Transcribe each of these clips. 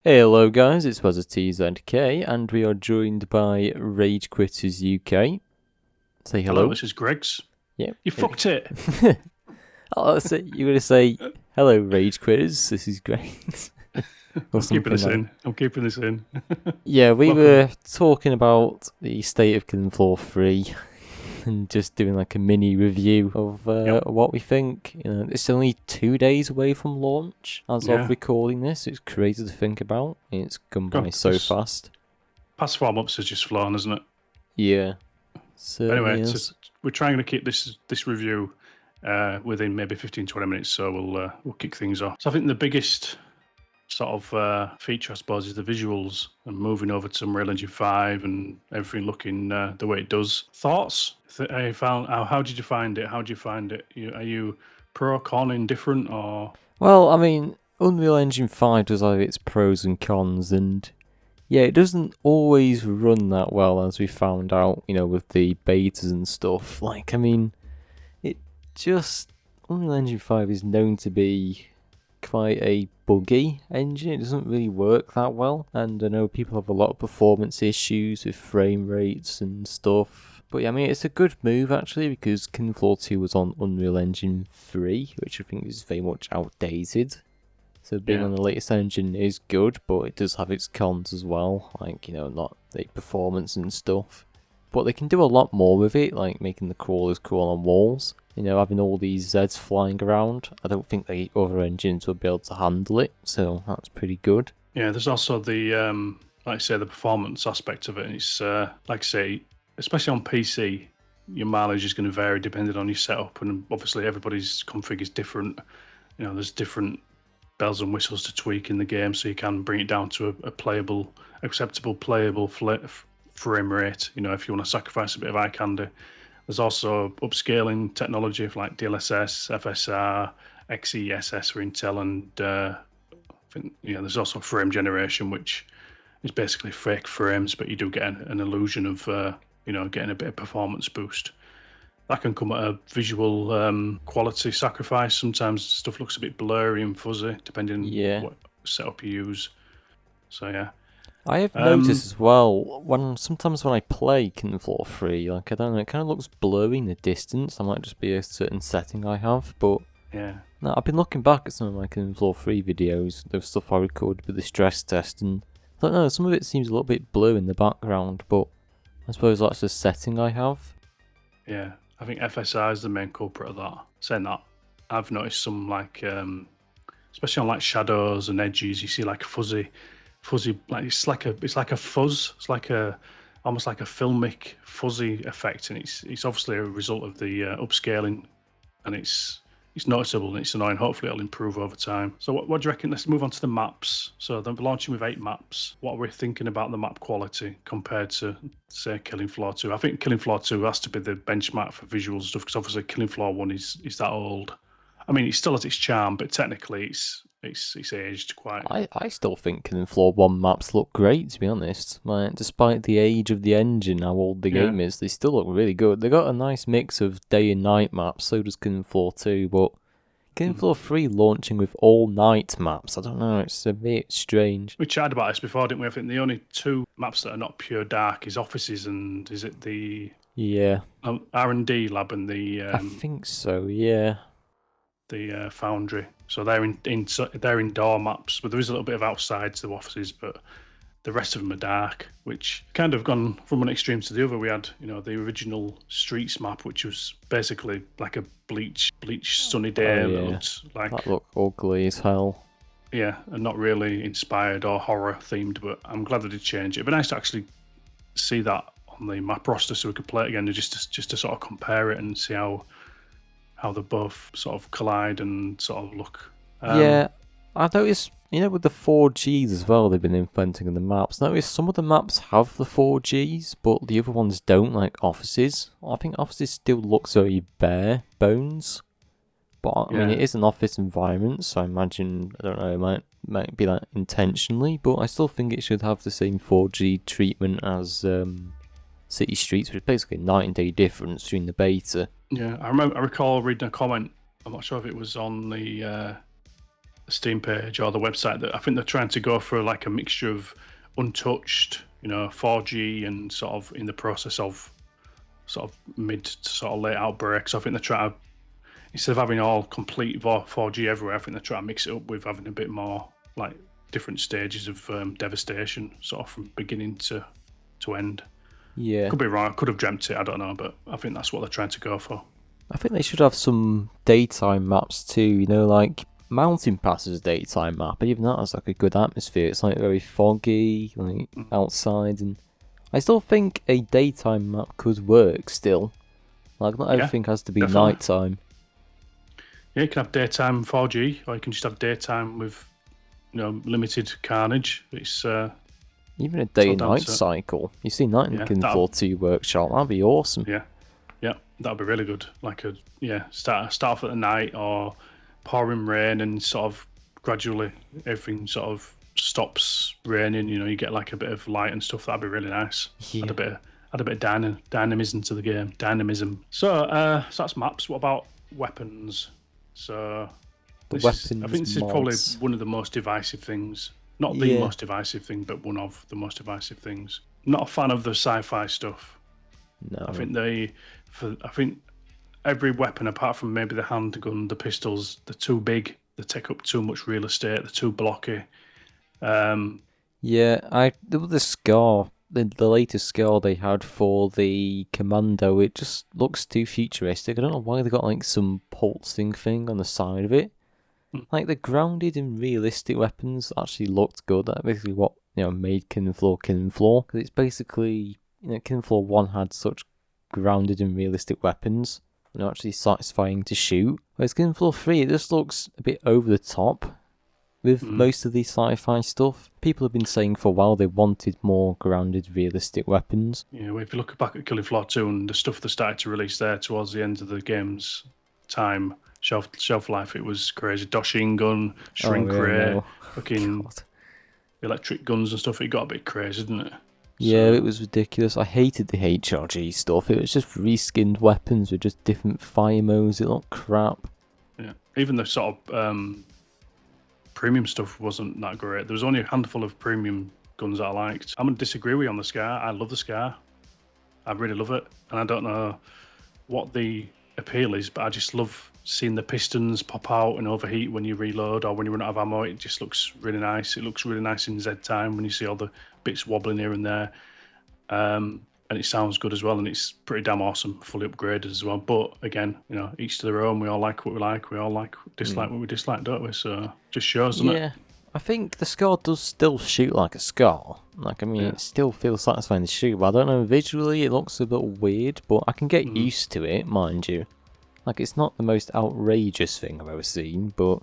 Hello guys, it's WezaaTZK and we are joined by RageQuittersUK. Say hello. Hello, this is Greg's. Yeah. You fucked it. Oh, so you're going to say, hello RageQuitters, this is great. I'm keeping this in. I'm keeping this in. Yeah, we Welcome. were talking about the state of Killing Floor 3 and just doing like a mini review of what we think. It's only 2 days away from launch as of recording this. It's crazy to think about. It's gone by so fast. Past 4 months has just flown, hasn't it? Yeah. Anyway, so we're trying to keep this review within maybe 15-20 minutes, so we'll kick things off. So I think the biggest sort of feature, I suppose, is the visuals and moving over to Unreal Engine 5 and everything looking the way it does. Thoughts? How did you find it? How do you find it? Are you pro, con, indifferent, or? Well, I mean, Unreal Engine 5 does have its pros and cons, and yeah, it doesn't always run that well, as we found out, with the betas and stuff. Like, I mean, Unreal Engine 5 is known to be quite a buggy engine. It doesn't really work that well, and I know people have a lot of performance issues with frame rates and stuff. But yeah, I mean, it's a good move actually, because Killing Floor 2 was on Unreal Engine 3, which I think is very much outdated. So being on the latest engine is good, but it does have its cons as well, like, not the performance and stuff. But they can do a lot more with it, like making the crawlers crawl on walls. Having all these Zeds flying around. I don't think the other engines will be able to handle it, so that's pretty good. Yeah, there's also the, like I say, the performance aspect of it. It's, like I say, especially on PC, your mileage is going to vary depending on your setup, and obviously everybody's config is different. There's different bells and whistles to tweak in the game, so you can bring it down to a acceptable playable frame rate, if you want to sacrifice a bit of eye candy. There's also upscaling technology like DLSS, FSR, XeSS for Intel, and I think there's also frame generation, which is basically fake frames, but you do get an illusion of getting a bit of performance boost. That can come at a visual quality sacrifice. Sometimes stuff looks a bit blurry and fuzzy, depending on what setup you use. So yeah. I have noticed as well, sometimes when I play Killing Floor 3, like, I don't know, it kind of looks blurry in the distance. That might just be a certain setting I have, but yeah. No, I've been looking back at some of my Killing Floor 3 videos, the stuff I recorded with the stress test, and I don't know, some of it seems a little bit blue in the background, but I suppose that's the setting I have. Yeah, I think FSR is the main culprit of that. Saying that, I've noticed some, like, especially on like shadows and edges, you see like fuzzy, like it's like a fuzz. It's like almost like a filmic fuzzy effect, and it's obviously a result of the upscaling, and it's noticeable and it's annoying. Hopefully it'll improve over time. So what do you reckon? Let's move on to the maps. So they're launching with 8 maps. What are we thinking about the map quality compared to, say, Killing Floor 2? I think Killing Floor 2 has to be the benchmark for visual stuff, because obviously Killing Floor 1 is that old. I mean, it still has its charm, but technically it's aged quite. I still think Killing Floor 1 maps look great, to be honest. Like, despite the age of the engine, how old the game is, they still look really good. They got a nice mix of day and night maps, so does Killing Floor 2, but Killing Floor 3 launching with all night maps, I don't know, it's a bit strange. We chatted about this before, didn't we? I think the only 2 maps that are not pure dark is offices and is it the R&D lab and the I think so, yeah. The foundry. So they're they're indoor maps, but there is a little bit of outside to the offices, but the rest of them are dark, which kind of gone from one extreme to the other. We had, the original Streets map, which was basically like a bleach sunny day that looked ugly as hell. Yeah, and not really inspired or horror themed, but I'm glad they did change it. It'd be nice to actually see that on the map roster so we could play it again, just to sort of compare it and see how they both sort of collide and sort of look. Yeah, I noticed, with the 4Gs as well they've been implementing in the maps. I noticed some of the maps have the 4Gs, but the other ones don't, like offices. I think offices still looks very bare bones. But I mean, it is an office environment, so I imagine, I don't know, it might be like intentionally, but I still think it should have the same 4G treatment as City Streets, which is basically a night and day difference between the beta. Yeah, I recall reading a comment. I'm not sure if it was on the Steam page or the website, that I think they're trying to go for like a mixture of untouched, 4G, and sort of in the process of sort of mid to sort of late outbreak. So I think they're trying to, instead of having all complete 4G everywhere, I think they're trying to mix it up with having a bit more like different stages of devastation, sort of from beginning to end. Yeah. Could be wrong. I could have dreamt it. I don't know, but I think that's what they're trying to go for. I think they should have some daytime maps too, like Mountain Pass is a daytime map, and even that has like a good atmosphere. It's like very foggy, like outside, and I still think a daytime map could work still. Like not everything has to be definitely. nighttime. Yeah, you can have daytime 4G, or you can just have daytime with, limited carnage. It's even a day and night cycle. You see that in Kinflaw 2 Workshop, that'd be awesome. Yeah, that'd be really good. Like start off at the night, or pouring rain, and sort of gradually everything sort of stops raining. You get like a bit of light and stuff. That'd be really nice. Yeah. Add a bit of dynamism to the game. Dynamism. So that's maps. What about weapons? So I think this is probably one of the most divisive things. Not the most divisive thing, but one of the most divisive things. Not a fan of the sci-fi stuff. No. I think every weapon, apart from maybe the handgun, the pistols, they're too big. They take up too much real estate. They're too blocky. The Scar, the latest Scar they had for the Commando, it just looks too futuristic. I don't know why they got like some pulsing thing on the side of it. Like the grounded and realistic weapons actually looked good. That's basically what made Kinflaw. Because it's basically Kinflaw 1 had such grounded and realistic weapons, actually satisfying to shoot. Whereas Kinflaw 3, it just looks a bit over the top with most of the sci-fi stuff. People have been saying for a while they wanted more grounded, realistic weapons. Yeah, well, if you look back at Killing Floor 2 and the stuff they started to release there towards the end of the game's time, shelf life, it was crazy. Doshin gun, shrink ray, fucking electric guns and stuff. It got a bit crazy, didn't it? Yeah, it was ridiculous. I hated the HRG stuff. It was just reskinned weapons with just different fire modes. It looked crap. Yeah, even the sort of premium stuff wasn't that great. There was only a handful of premium guns that I liked. I'm going to disagree with you on the Scar. I love the Scar. I really love it. And I don't know what the appeal is, but I just love seeing the pistons pop out and overheat when you reload or when you run out of ammo. It just looks really nice. It looks really nice in Z time when you see all the bits wobbling here and there. And it sounds good as well, and it's pretty damn awesome, fully upgraded as well. But again, each to their own. We all like what we like. We all dislike what we dislike, don't we? So just shows, doesn't it? Yeah, I think the Scar does still shoot like a Scar. It still feels satisfying to shoot, but I don't know, visually it looks a bit weird, but I can get used to it, mind you. It's not the most outrageous thing I've ever seen, but I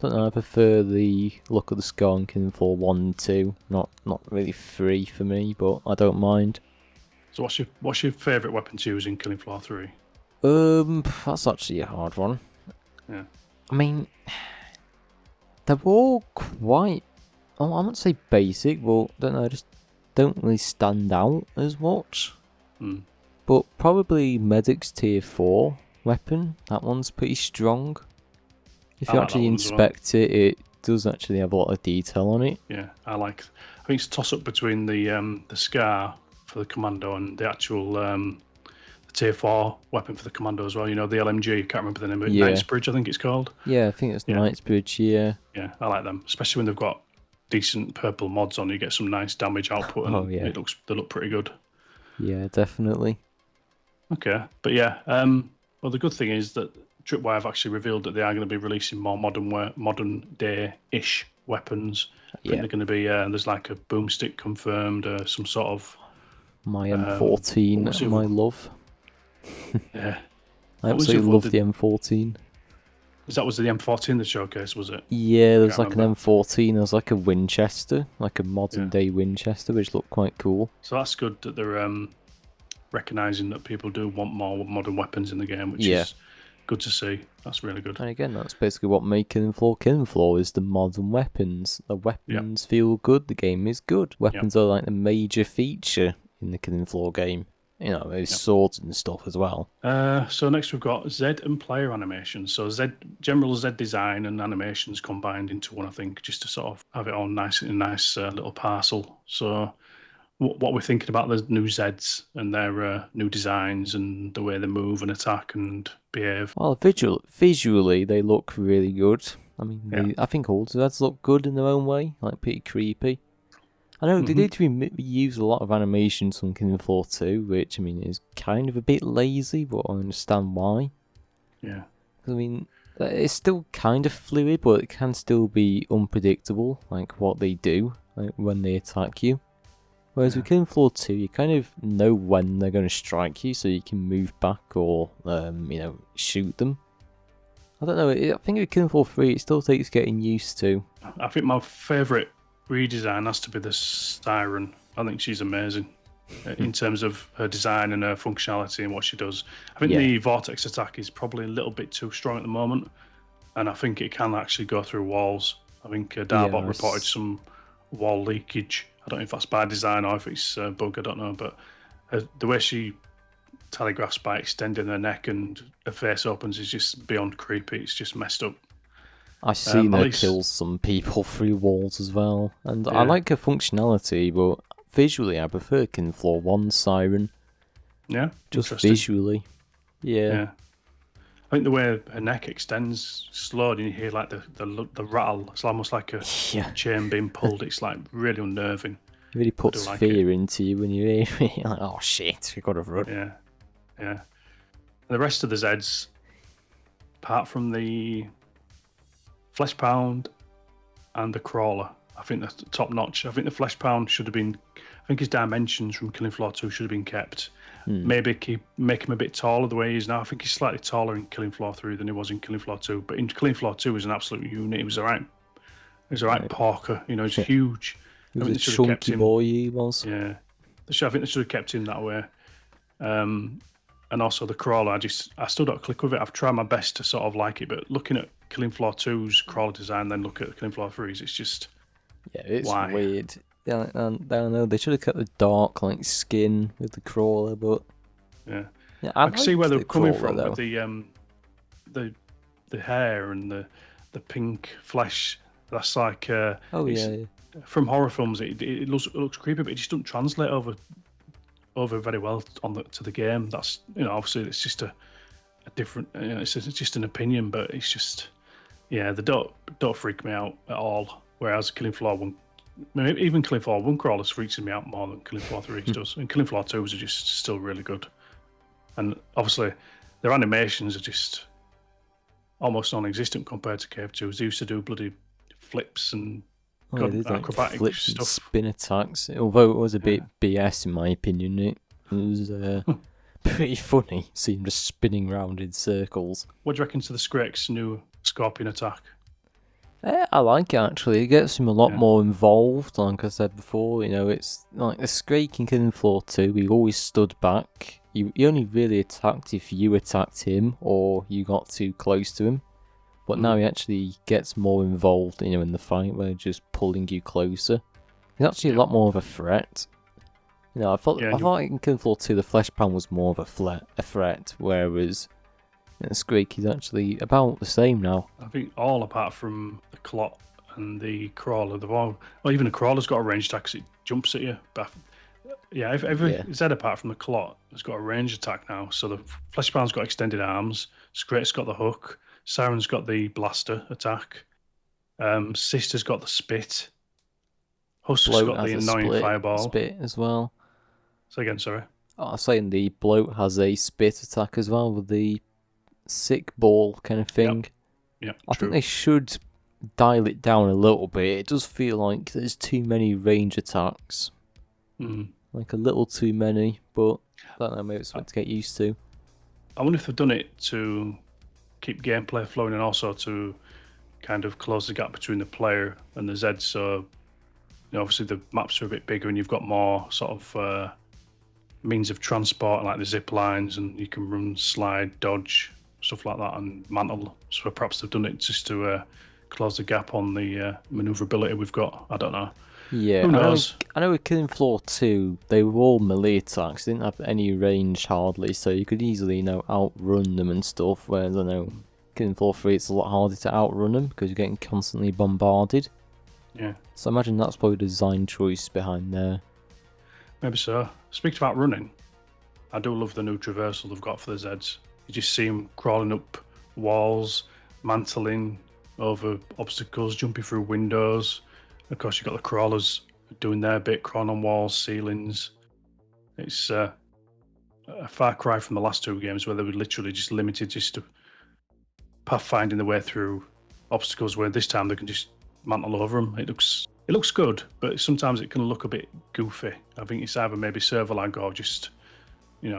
don't know, I prefer the look of the Scar in Kinflaw 1 and 2. Not really 3 for me, but I don't mind. So what's your favourite weapon to use in Killing Floor 3? That's actually a hard one. Yeah. I mean, they're all quite, I wouldn't say basic, but I don't know, just don't really stand out as much. But probably Medic's Tier 4 weapon, that one's pretty strong. If you actually inspect it, it does actually have a lot of detail on it. Yeah, I think it's a toss-up between the Scar for the Commando and the actual the Tier 4 weapon for the Commando as well. The LMG, I can't remember the name of it. Knightsbridge, I think it's called. Yeah, I think it's Knightsbridge, yeah. Yeah, I like them, especially when they've got decent purple mods on. You get some nice damage output, and they look pretty good. Yeah, definitely. Okay, but yeah, well, the good thing is that Tripwire have actually revealed that they are going to be releasing more modern day-ish weapons. I think they're going to be there's like a boomstick confirmed, some sort of my M14, my love. Yeah, I absolutely love the M14. That was the M14 the showcase, was it? Yeah, there's like an M14. There's like a Winchester, like a modern day Winchester, which looked quite cool. So that's good that they're recognising that people do want more modern weapons in the game, which is good to see. That's really good. And again, that's basically what made Kinflaw is the modern weapons. The weapons feel good, the game is good. Weapons are like the major feature in the Kinflaw game. Those swords and stuff as well. So next we've got Z and player animations. So general Z design and animations combined into one, I think, just to sort of have it all nice in a nice little parcel. So what we're thinking about the new Zs and their new designs and the way they move and attack and behave. Well, visually they look really good. I mean, I think all the Zs look good in their own way, like pretty creepy. I know they did use a lot of animations from Killing Floor 2, which, I mean, is kind of a bit lazy, but I understand why. Yeah. I mean, it's still kind of fluid, but it can still be unpredictable, like what they do, like when they attack you. Whereas with Killing Floor 2, you kind of know when they're going to strike you, so you can move back or, shoot them. I don't know, I think with Killing Floor 3, it still takes getting used to. I think my favourite redesign has to be the Siren. I think she's amazing in terms of her design and her functionality and what she does. I think the Vortex attack is probably a little bit too strong at the moment, and I think it can actually go through walls. I think Darbot reported some wall leakage. I don't know if that's by design or if it's a bug, I don't know, but the way she telegraphs by extending her neck and her face opens is just beyond creepy. It's just messed up. I've seen her kill some people through walls as well, and I like her functionality, but visually I prefer Killing Floor 1 Siren. Yeah? Just visually. Yeah. I think the way her neck extends slowly and you hear like the rattle, it's almost like a chain being pulled. It's like really unnerving. It really puts fear into you when you hear it. You're like, oh shit, we've got to run. Yeah. And the rest of the Zeds, apart from the Flesh Pound and the Crawler, I think that's top notch. I think the Flesh Pound should have been, I think his dimensions from Killing Floor 2 should have been kept. Maybe make him a bit taller the way he is now. I think he's slightly taller in Killing Floor 3 than he was in Killing Floor 2. But in Killing Floor 2, he was an absolute unit. He was all right. He was all right porker. He's huge. He was a chunky boy, he was. Yeah. I think they should have kept him that way. And also the Crawler, I still don't click with it. I've tried my best to sort of like it, but looking at Killing Floor 2's Crawler design, then look at Killing Floor 3's, it's just... Yeah, it's weird. Yeah, I don't know, they should have kept the dark skin with the Crawler, but... Yeah, I can see where they're coming from with the hair and the pink flesh. That's like... From horror films, it looks creepy, but it just doesn't translate over very well to the game. That's obviously it's just a different. It's just an opinion, but it's just they don't freak me out at all. Whereas Killing Floor 1, even Killing Floor 1 crawlers freaks me out more than Killing Floor 3 does, and Killing Floor 2s are just still really good. And obviously, their animations are just almost non-existent compared to Cave 2s. They used to do bloody flips and acrobatic flips stuff. And spin attacks. Although it was a bit BS in my opinion, it was pretty funny. Seeing just spinning round in circles. What do you reckon to the Scrake's new Scorpion attack? I like it actually. It gets him a lot more involved. Like I said before, it's like the Scrake in Killing Floor 2. He always stood back. He only really attacked if you attacked him or you got too close to him. But now he actually gets more involved, in the fight, where just pulling you closer. He's actually a lot more of a threat. I thought in Killing Floor 2 the Flesh Pound was more of a threat, whereas Scrake is actually about the same now. I think all apart from the Clot and the Crawler, even the Crawler's got a range attack because it jumps at you. But every Z apart from the Clot has got a range attack now. So the Flesh Pound's got extended arms, Scrake's got the hook, Siren's got the blaster attack, Sister's got the spit, Husk's got the annoying fireball. Spit as well. Say again, sorry. I was saying the Bloat has a spit attack as well with the sick ball kind of thing. Yep, I think they should dial it down a little bit. It does feel like there's too many range attacks. Like a little too many, but I don't know, maybe it's something to get used to. I wonder if they've done it to keep gameplay flowing and also to kind of close the gap between the player and the Zed. So, obviously the maps are a bit bigger and you've got more sort of means of transport, like the zip lines, and you can run, slide, dodge, stuff like that, and mantle. So perhaps they've done it just to close the gap on the maneuverability we've got. I don't know. Yeah, Who knows? I know with Killing Floor 2, they were all melee attacks, they didn't have any range hardly, so you could easily, outrun them and stuff, whereas I know Killing Floor 3, it's a lot harder to outrun them, because you're getting constantly bombarded. Yeah, So I imagine that's probably the design choice behind there. maybe so. Speaking about running, I do love the new traversal they've got for the Zeds. You just see them crawling up walls, mantling over obstacles, jumping through windows. Of course, you've got the crawlers doing their bit, crawling on walls, ceilings. It's a far cry from the last two games where they were literally just limited just to pathfinding the way through obstacles, where this time they can just mantle over them. It looks good, but sometimes it can look a bit goofy. I think it's either maybe server lag or just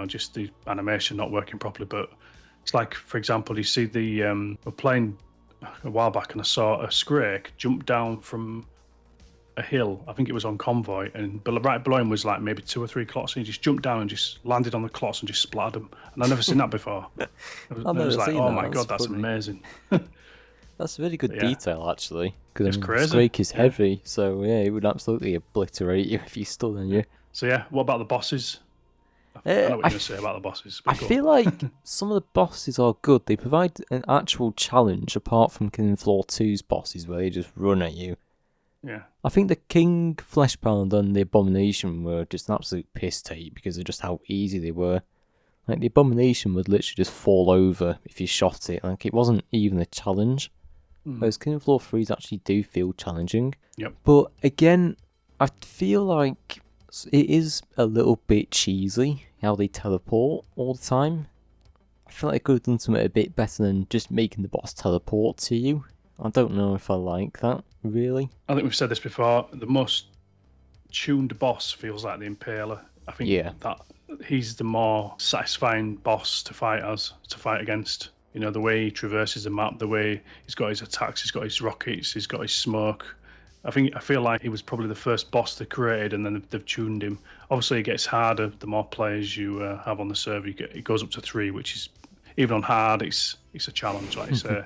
just the animation not working properly. But it's like, for example, you see we're playing a while back and I saw a Scrake jump down from a hill. I think it was on Convoy, and right below him was like maybe 2 or 3 clots, and he just jumped down and just landed on the clots and just splattered them. And I've never seen that before. I've I never was like, seen oh that, my that's god, that's funny. amazing. That's a really good Yeah. detail, actually, because It's crazy. Scrake is Yeah. heavy, so yeah, it would absolutely obliterate you if you stood on you. So yeah, what about the bosses? I know what you're going to say about the bosses. I feel like some of the bosses are good. They provide an actual challenge apart from Killing Floor 2's bosses where they just run at you. Yeah. I think the King Fleshpound and the Abomination were just an absolute piss take because of just how easy they were. Like, the Abomination would literally just fall over if you shot it. Like, it wasn't even a challenge. Whereas Killing Floor 3's actually do feel challenging. Yep. But again, I feel like it is a little bit cheesy how they teleport all the time. I feel like they could have done something a bit better than just making the boss teleport to you. I don't know if I like that, really. I think we've said this before. The most tuned boss feels like the Impaler. I think that he's the more satisfying boss to fight against. You know, the way he traverses the map, the way he's got his attacks, he's got his rockets, he's got his smoke. I feel like he was probably the first boss they created, and then they've tuned him. Obviously, it gets harder the more players you have on the server. It goes up to 3, which is, even on hard, it's a challenge, like you say.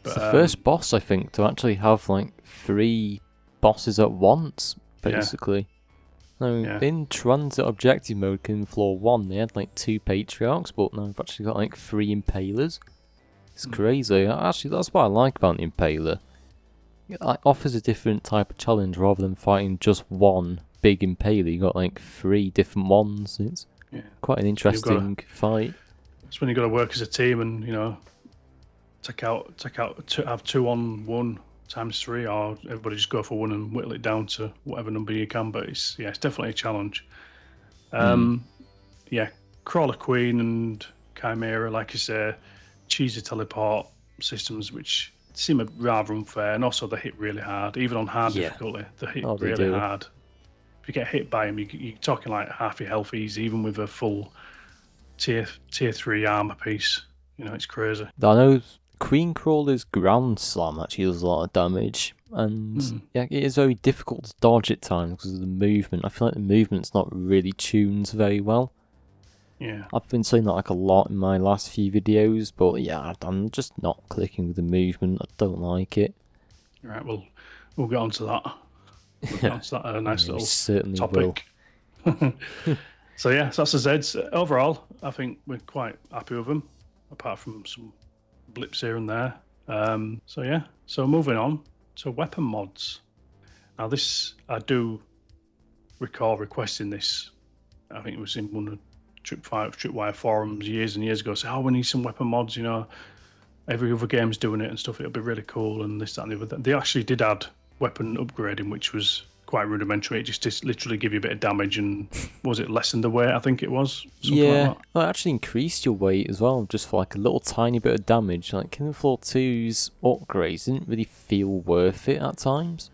It's the first boss, I think, to actually have like 3 bosses at once, basically. In Transit Objective Mode in Floor 1, they had like 2 Patriarchs, but now they've actually got like 3 Impalers. It's crazy. Actually, that's what I like about the Impaler. It offers a different type of challenge rather than fighting just one big Impaler. You got like 3 different ones. It's quite an interesting fight. It's when you've got to work as a team and, have 2 on 1 times 3, or everybody just go for 1 and whittle it down to whatever number you can. But it's definitely a challenge. Crawler Queen and Chimera, like you say, cheesy teleport systems which seem rather unfair, and also they hit really hard. Even on hard difficulty, they hit really hard. If you get hit by them, you're talking like half your health easy, even with a full tier 3 armor piece. It's crazy. I know Queen Crawler's Ground Slam actually does a lot of damage, and it is very difficult to dodge at times because of the movement. I feel like the movement's not really tuned very well. Yeah, I've been saying that like a lot in my last few videos, but yeah, I'm just not clicking with the movement. I don't like it. Right, we'll get onto that. We'll get onto that nice little topic. So that's the Zeds. Overall, I think we're quite happy with them, apart from some blips here and there. So moving on to weapon mods. Now this, I do recall requesting this. I think it was in one of Tripwire forums years and years ago. Say, we need some weapon mods. Every other game's doing it and stuff. It'll be really cool and this, that, and the other. They actually did add weapon upgrading, which was quite rudimentary. It just literally give you a bit of damage and was it lessen the weight? I think it was. Like it actually increased your weight as well, just for like a little tiny bit of damage. Like Killing Floor 2's upgrades didn't really feel worth it at times.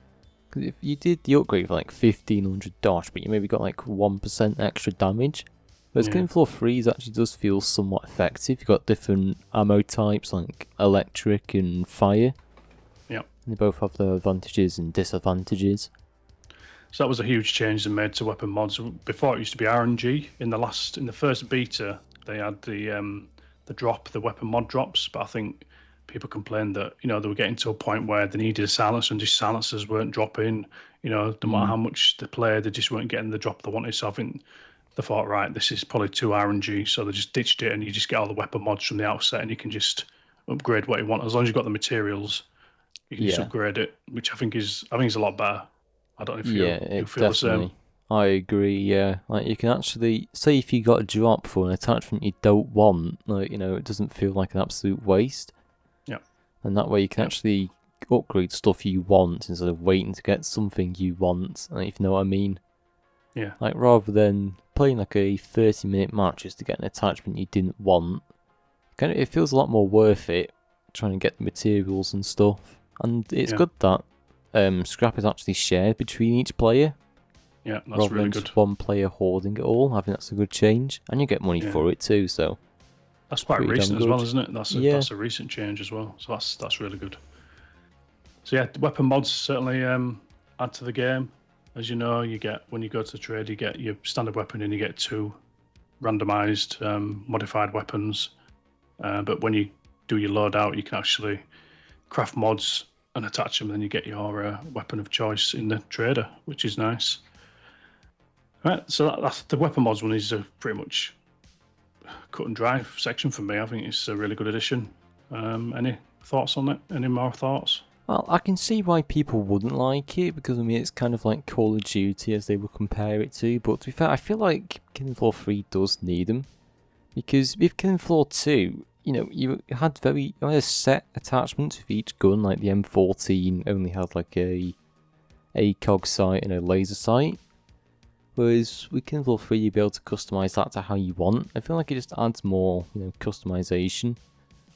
Because if you did the upgrade for like 1500 dodge, but you maybe got like 1% extra damage. Whereas Killing Floor 3's actually does feel somewhat effective. You've got different ammo types like electric and fire. Yep. And they both have their advantages and disadvantages. So that was a huge change they made to weapon mods. Before it used to be RNG. In the first beta, they had the weapon mod drops, but I think people complained that they were getting to a point where they needed a silencer and just silencers weren't dropping. No matter how much they played, they just weren't getting the drop they wanted. So I think they thought, right, this is probably too RNG, so they just ditched it, and you just get all the weapon mods from the outset, and you can just upgrade what you want as long as you've got the materials. You can just upgrade it, which I think is a lot better. I don't know if you feel the same. I agree. Yeah, like you can actually say if you got a drop for an attachment you don't want, like it doesn't feel like an absolute waste. Yeah, and that way you can actually upgrade stuff you want instead of waiting to get something you want. Like, if you know what I mean. Yeah. Like rather than playing like a 30-minute match just to get an attachment you didn't want, it feels a lot more worth it trying to get the materials and stuff. And it's good that scrap is actually shared between each player. Yeah, that's rather really than good. Just one player hoarding it all. I think that's a good change, and you get money for it too. So that's quite recent as well, isn't it? That's a recent change as well. So that's really good. So yeah, weapon mods certainly add to the game. As you know, you get when you go to the trade, you get your standard weapon and you get 2 randomized modified weapons. But when you do your loadout, you can actually craft mods and attach them, and then you get your weapon of choice in the trader, which is nice. Right, so that's the weapon mods one is a pretty much cut and dry section for me. I think it's a really good addition. Any thoughts on it? Any more thoughts? Well, I can see why people wouldn't like it, because it's kind of like Call of Duty as they would compare it to, but to be fair, I feel like Killing Floor 3 does need them, because with Killing Floor 2, you had a set attachments with each gun, like the M14 only had like a ACOG sight and a laser sight, whereas with Killing Floor 3 you'd be able to customise that to how you want. I feel like it just adds more, customization.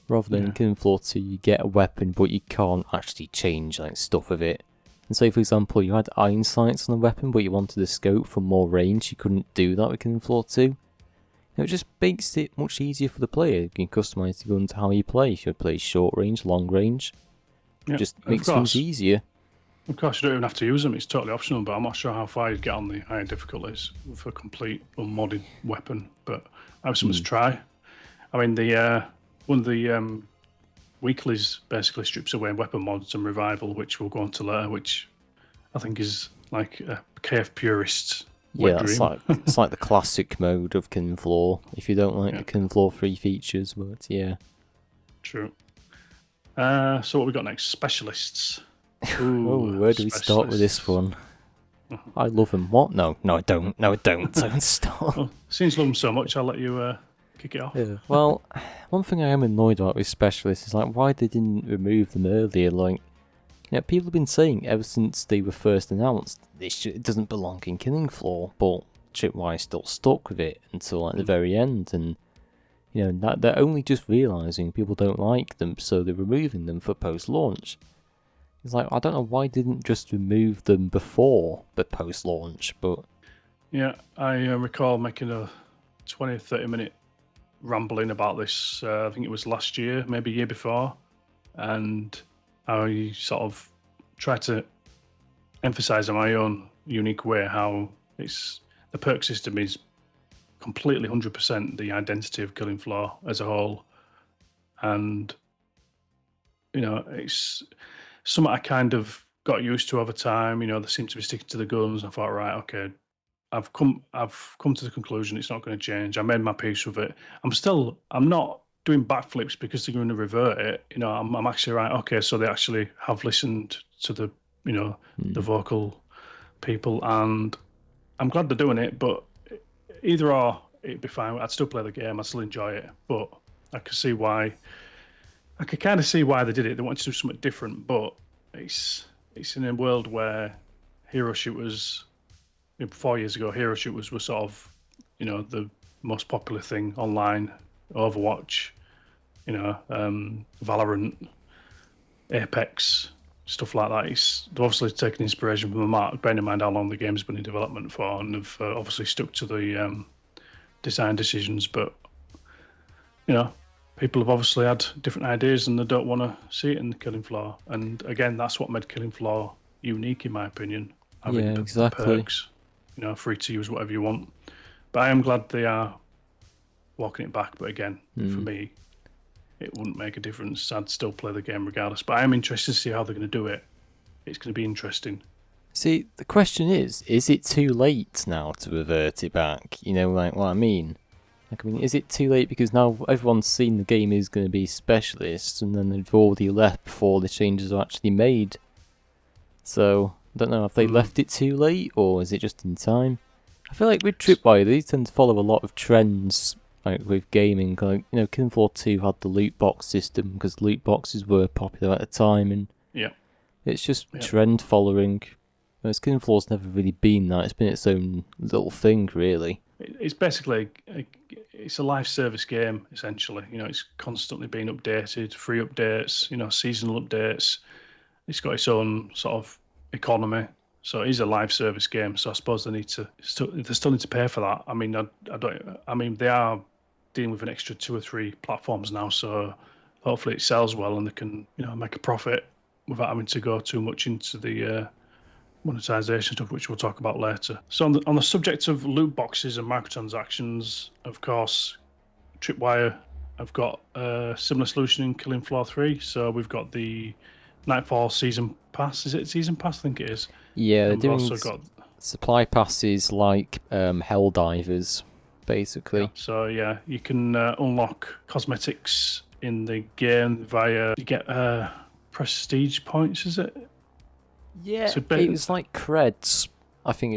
Rather than in Killing Floor 2, you get a weapon, but you can't actually change stuff of it. And say, for example, you had iron sights on the weapon, but you wanted a scope for more range. You couldn't do that with Killing Floor 2. It just makes it much easier for the player. You can customise the gun to how you play. If you play short range, long range, it just makes things easier. Of course, you don't even have to use them. It's totally optional, but I'm not sure how far you'd get on the higher difficulties for a complete unmodded weapon. But I have something to try. I mean, one of the weeklies basically strips away weapon mods and revival, which we'll go on to later, which I think is like a KF purist's wet dream. It's like the classic mode of Killing Floor, if you don't like the Killing Floor 3 features, but yeah. True. So what we got next? Specialists. Ooh, where do we start with this one? I love them. What? No, I don't. No, I don't. Don't start. Well, since you love them so much, I'll let you kick it off. Yeah. Well, one thing I am annoyed about with specialists is why they didn't remove them earlier. People have been saying ever since they were first announced, it doesn't belong in Killing Floor, but Tripwire still stuck with it until the very end, and they're only just realising people don't like them, so they're removing them for post-launch. It's I don't know why they didn't just remove them before the post-launch, but... Yeah, I recall making a 20 or 30 minute rambling about this, I think it was last year, maybe year before, and I sort of tried to emphasise in my own unique way how the perk system is completely 100% the identity of Killing Floor as a whole, and it's something I kind of got used to over time. They seem to be sticking to the guns. I thought, right, okay, I've come to the conclusion it's not going to change. I made my peace with it. I'm not doing backflips because they're going to revert it. I'm actually right. Okay, so they actually have listened to the the vocal people, and I'm glad they're doing it. But either or, it'd be fine. I'd still play the game. I'd still enjoy it. But I could see why. I could kind of see why they did it. They wanted to do something different, but it's in a world where hero shooters. 4 years ago, hero shooters were sort of, the most popular thing online. Overwatch, Valorant, Apex, stuff like that. They've obviously taken inspiration from the mark, bearing in mind how long the game's been in development for, and have obviously stuck to the design decisions. But people have obviously had different ideas, and they don't want to see it in the Killing Floor. And again, that's what made Killing Floor unique, in my opinion. Having the perks. Free to use whatever you want. But I am glad they are walking it back. But again, for me, it wouldn't make a difference. I'd still play the game regardless. But I am interested to see how they're going to do it. It's going to be interesting. See, the question is it too late now to revert it back? You know, like what I mean? Like, I mean, is it too late because now everyone's seen the game is going to be specialists, and then they've already left before the changes are actually made? So, I don't know, have they left it too late, or is it just in time? I feel like with Tripwire, they tend to follow a lot of trends, like with gaming. Like, you know, Killing Floor 2 had the loot box system because loot boxes were popular at the time, and Yeah. it's just trend following. Whereas Killing Floor's never really been that. It's been its own little thing, really. It's basically it's a live service game essentially. You know, it's constantly being updated, free updates, you know, seasonal updates. It's got its own sort of economy, so it is a live service game. So I suppose they still need to pay for that. I mean, I don't. I mean, they are dealing with an extra 2 or 3 platforms now, so hopefully it sells well and they can, you know, make a profit without having to go too much into the monetization stuff, which we'll talk about later. So on the subject of loot boxes and microtransactions, of course, Tripwire have got a similar solution in Killing Floor 3. So we've got the Nightfall Season Pass. Is it Season Pass? I think it is. Yeah, they're And we've doing also got supply passes like Helldivers, basically. so yeah, you can unlock cosmetics in the game via you get prestige points. Is it? Yeah, So it was like creds. I think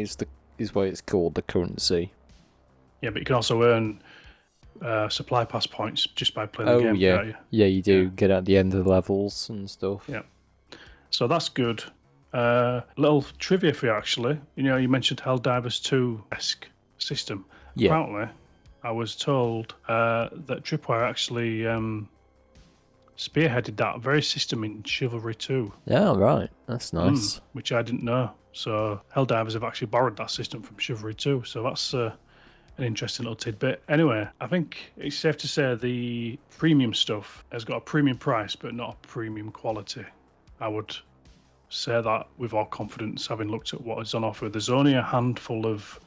is what it's called, the currency. yeah, but you can also earn supply pass points just by playing the Oh game. yeah, You? yeah, you do get at the end of the levels and stuff. Yeah. So that's good. Little trivia for you, actually. You know, you mentioned Helldivers 2-esque system. Yeah. Apparently, I was told that Tripwire actually spearheaded that very system in Chivalry 2. Yeah, right. That's nice. Which I didn't know. So Helldivers have actually borrowed that system from Chivalry 2. So that's an interesting little tidbit. Anyway, I think it's safe to say the premium stuff has got a premium price, but not a premium quality. I would say that with all confidence, having looked at what is on offer. There's only a handful of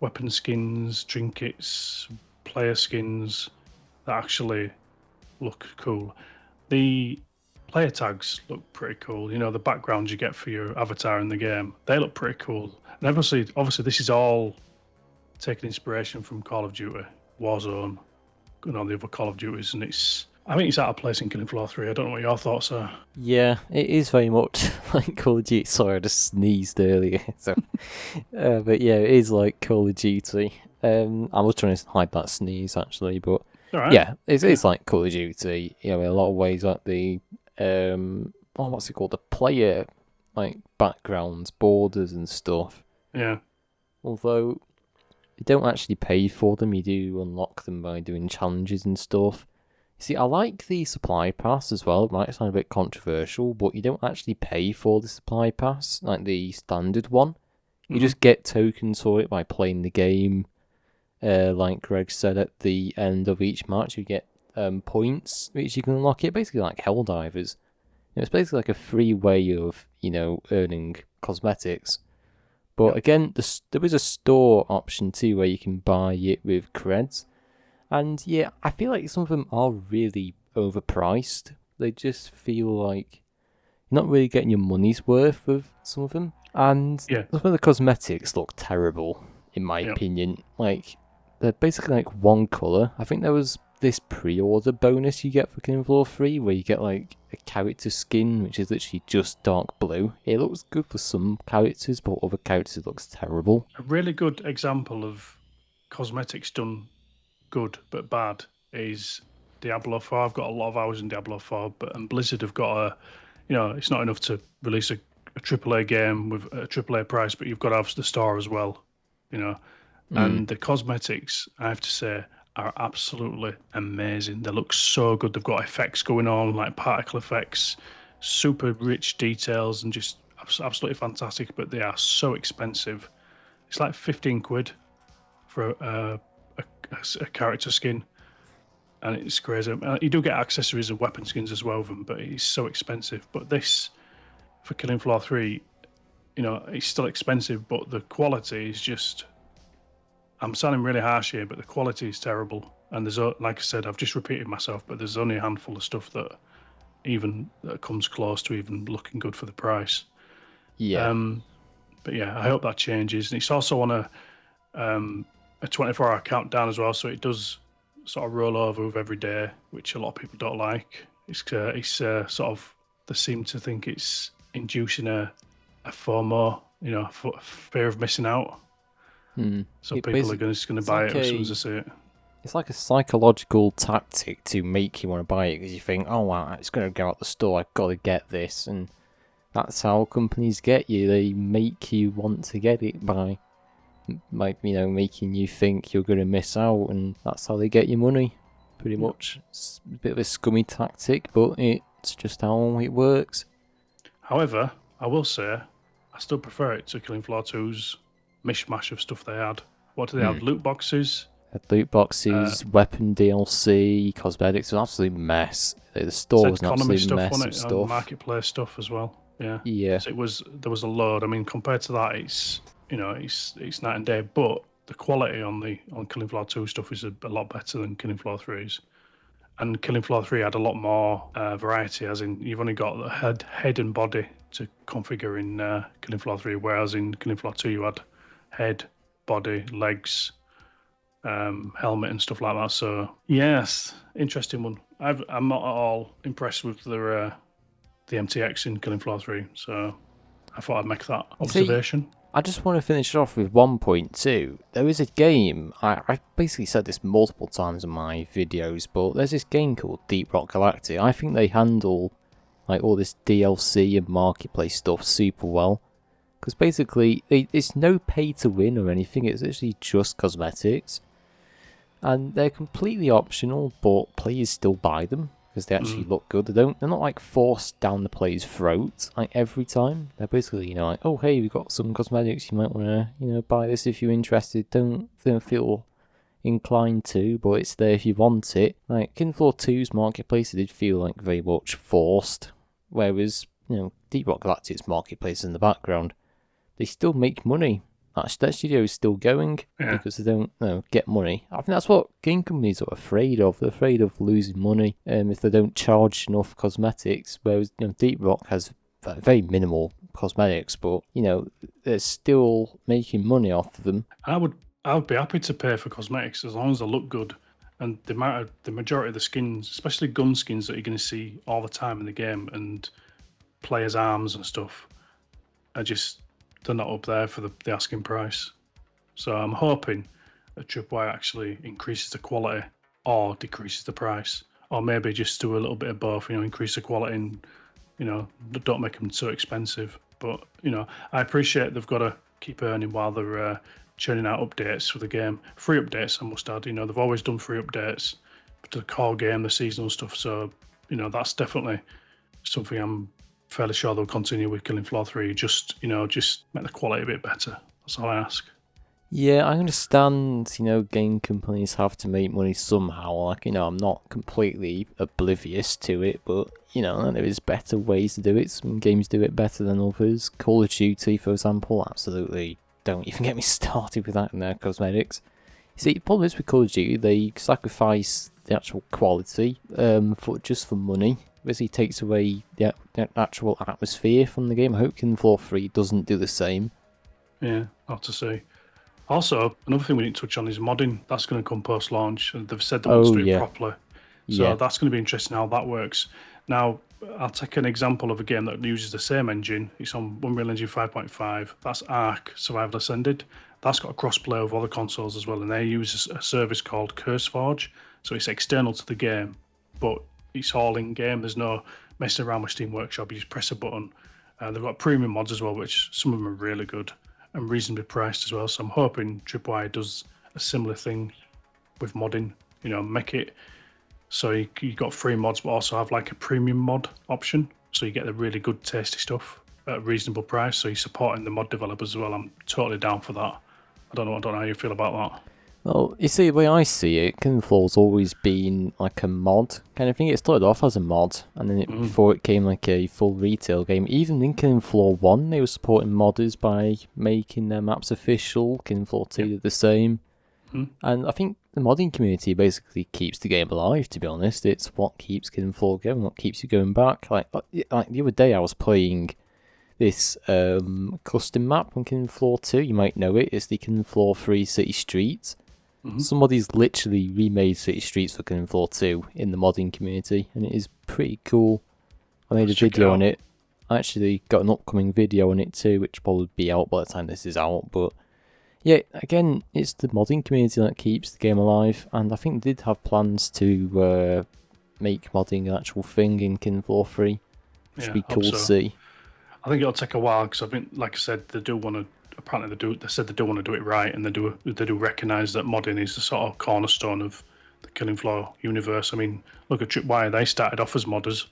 weapon skins, trinkets, player skins that actually look cool. The player tags look pretty cool. You know, the backgrounds you get for your avatar in the game, they look pretty cool. And obviously, this is all taking inspiration from Call of Duty, Warzone, and all the other Call of Duties, and I think it's out of place in Killing Floor 3. I don't know what your thoughts are. Yeah, it is very much like Call of Duty. Sorry, I just sneezed earlier. So, but yeah, it is like Call of Duty. I was trying to hide that sneeze actually, but Right. yeah, it's like Call of Duty. You know, in a lot of ways, like the what's it called? The player like backgrounds, borders, and stuff. Yeah. Although you don't actually pay for them, you do unlock them by doing challenges and stuff. See, I like the supply pass as well. It might sound a bit controversial, but you don't actually pay for the supply pass, like the standard one. You just get tokens for it by playing the game. Like Greg said, at the end of each match, you get points, which you can unlock it. Basically like Helldivers. It's basically like a free way of, you know, earning cosmetics. But again, there is a store option too where you can buy it with creds. And yeah, I feel like some of them are really overpriced. They just feel like you're not really getting your money's worth with some of them. And some of the cosmetics look terrible, in my opinion. Like, they're basically like one colour. I think there was this pre-order bonus you get for Killing Floor 3 where you get like a character skin which is literally just dark blue. It looks good for some characters, but other characters it looks terrible. A really good example of cosmetics done good but bad is Diablo 4. I've got a lot of hours in Diablo 4, and Blizzard have got it's not enough to release a AAA game with a AAA price, but you've got to have the store as well, you know. And the cosmetics, I have to say, are absolutely amazing. They look so good. They've got effects going on, like particle effects, super rich details, and just absolutely fantastic. But they are so expensive. It's like 15 quid for a character skin, and it's crazy. You do get accessories and weapon skins as well with them, but it's so expensive. But this, for Killing Floor 3, you know, it's still expensive, but the quality is just... I'm sounding really harsh here, but the quality is terrible. And there's, like I said, I've just repeated myself, but there's only a handful of stuff that comes close to even looking good for the price. Yeah. But yeah, I hope that changes. And it's also on a 24-hour countdown as well, so it does sort of roll over with every day, which a lot of people don't like. It's sort of, they seem to think it's inducing a FOMO, fear of missing out. So people are just going to buy it as soon as they see it. It's like a psychological tactic to make you want to buy it because you think, oh wow, it's going to go out the store, I've got to get this. And that's how companies get you. They make you want to get it by, making you think you're going to miss out, and that's how they get your money, pretty much. It's a bit of a scummy tactic, but it's just how it works. However, I will say, I still prefer it to Killing Floor 2's mishmash of stuff they had. What do they have? Loot boxes? Loot boxes, weapon DLC, cosmetics, an absolute mess. The store was an absolute mess of stuff. Marketplace stuff as well. Yeah. Yeah. So there was a load. I mean, compared to that, it's night and day. But the quality on Killing Floor 2 stuff is a lot better than Killing Floor 3's. And Killing Floor 3 had a lot more variety, as in you've only got the head and body to configure in Killing Floor 3, whereas in Killing Floor 2 you had head, body, legs, helmet and stuff like that. So yes, interesting one. I'm not at all impressed with the MTX in Killing Floor 3, so I thought I'd make that observation. I just want to finish off with 1.2. There is a game, I basically said this multiple times in my videos, but there's this game called Deep Rock Galactic. I think they handle all this DLC and marketplace stuff super well. Because basically, it's no pay to win or anything, it's literally just cosmetics. And they're completely optional, but players still buy them because they actually look good. They're not forced down the player's throat every time. They're basically oh hey, we've got some cosmetics, you might want to buy this if you're interested. Don't feel inclined to, but it's there if you want it. Killing Floor 2's marketplace did feel very much forced, whereas Deep Rock Galactic's marketplace in the background, they still make money. That studio is still going because they don't get money. I think that's what game companies are afraid of. They're afraid of losing money if they don't charge enough cosmetics. Whereas Deep Rock has very minimal cosmetics, but they're still making money off of them. I would be happy to pay for cosmetics as long as they look good. And the majority of the skins, especially gun skins that you're going to see all the time in the game, and players' arms and stuff, they're not up there for the asking price. So I'm hoping that Tripwire actually increases the quality or decreases the price, or maybe just do a little bit of both. Increase the quality and don't make them so expensive. But I appreciate they've got to keep earning while they're churning out updates for the game. Free updates, I must add. They've always done free updates to the core game, the seasonal stuff. So that's definitely something I'm fairly sure they'll continue with Killing Floor 3. Just make the quality a bit better. That's all I ask. Yeah, I understand, game companies have to make money somehow. I'm not completely oblivious to it, but, there is better ways to do it. Some games do it better than others. Call of Duty, for example, absolutely don't even get me started with that in their cosmetics. You see, the problem is with Call of Duty, they sacrifice the actual quality for money. Basically takes away the actual atmosphere from the game. I hope Killing Floor 3 doesn't do the same. Yeah, I'll have to see. Also, another thing we need to touch on is modding. That's going to come post-launch. They've said they want to do it properly. So that's going to be interesting how that works. Now, I'll take an example of a game that uses the same engine. It's on Unreal Engine 5.5. That's Ark Survival Ascended. That's got a cross-play with other consoles as well, and they use a service called CurseForge. So it's external to the game, but it's all in-game. There's no messing around with Steam Workshop. You just press a button. They've got premium mods as well, which some of them are really good and reasonably priced as well. So I'm hoping Tripwire does a similar thing with modding. Make it so you got free mods, but also have a premium mod option. So you get the really good, tasty stuff at a reasonable price. So you're supporting the mod developers as well. I'm totally down for that. I don't know how you feel about that. Well, you see, the way I see it, Killing Floor's always been a mod kind of thing. It started off as a mod, and then before it came a full retail game. Even in Killing Floor 1, they were supporting modders by making their maps official. Killing Floor 2 did the same. And I think the modding community basically keeps the game alive, to be honest. It's what keeps Killing Floor going, what keeps you going back. Like the other day I was playing this custom map on Killing Floor 2. You might know it. It's the Killing Floor 3 City Streets. Somebody's literally remade City Streets for Killing Floor 2 in the modding community, and it is pretty cool. I made a video on it. I actually got an upcoming video on it too, which will probably be out by the time this is out, but yeah, again, it's the modding community that keeps the game alive, and I think they did have plans to make modding an actual thing in Killing Floor 3, which would be cool to see. I think it'll take a while, because I think, like I said, they do want to. Apparently, they said they do want to do it right, and they do recognise that modding is the sort of cornerstone of the Killing Floor universe. I mean, look at Tripwire; they started off as modders.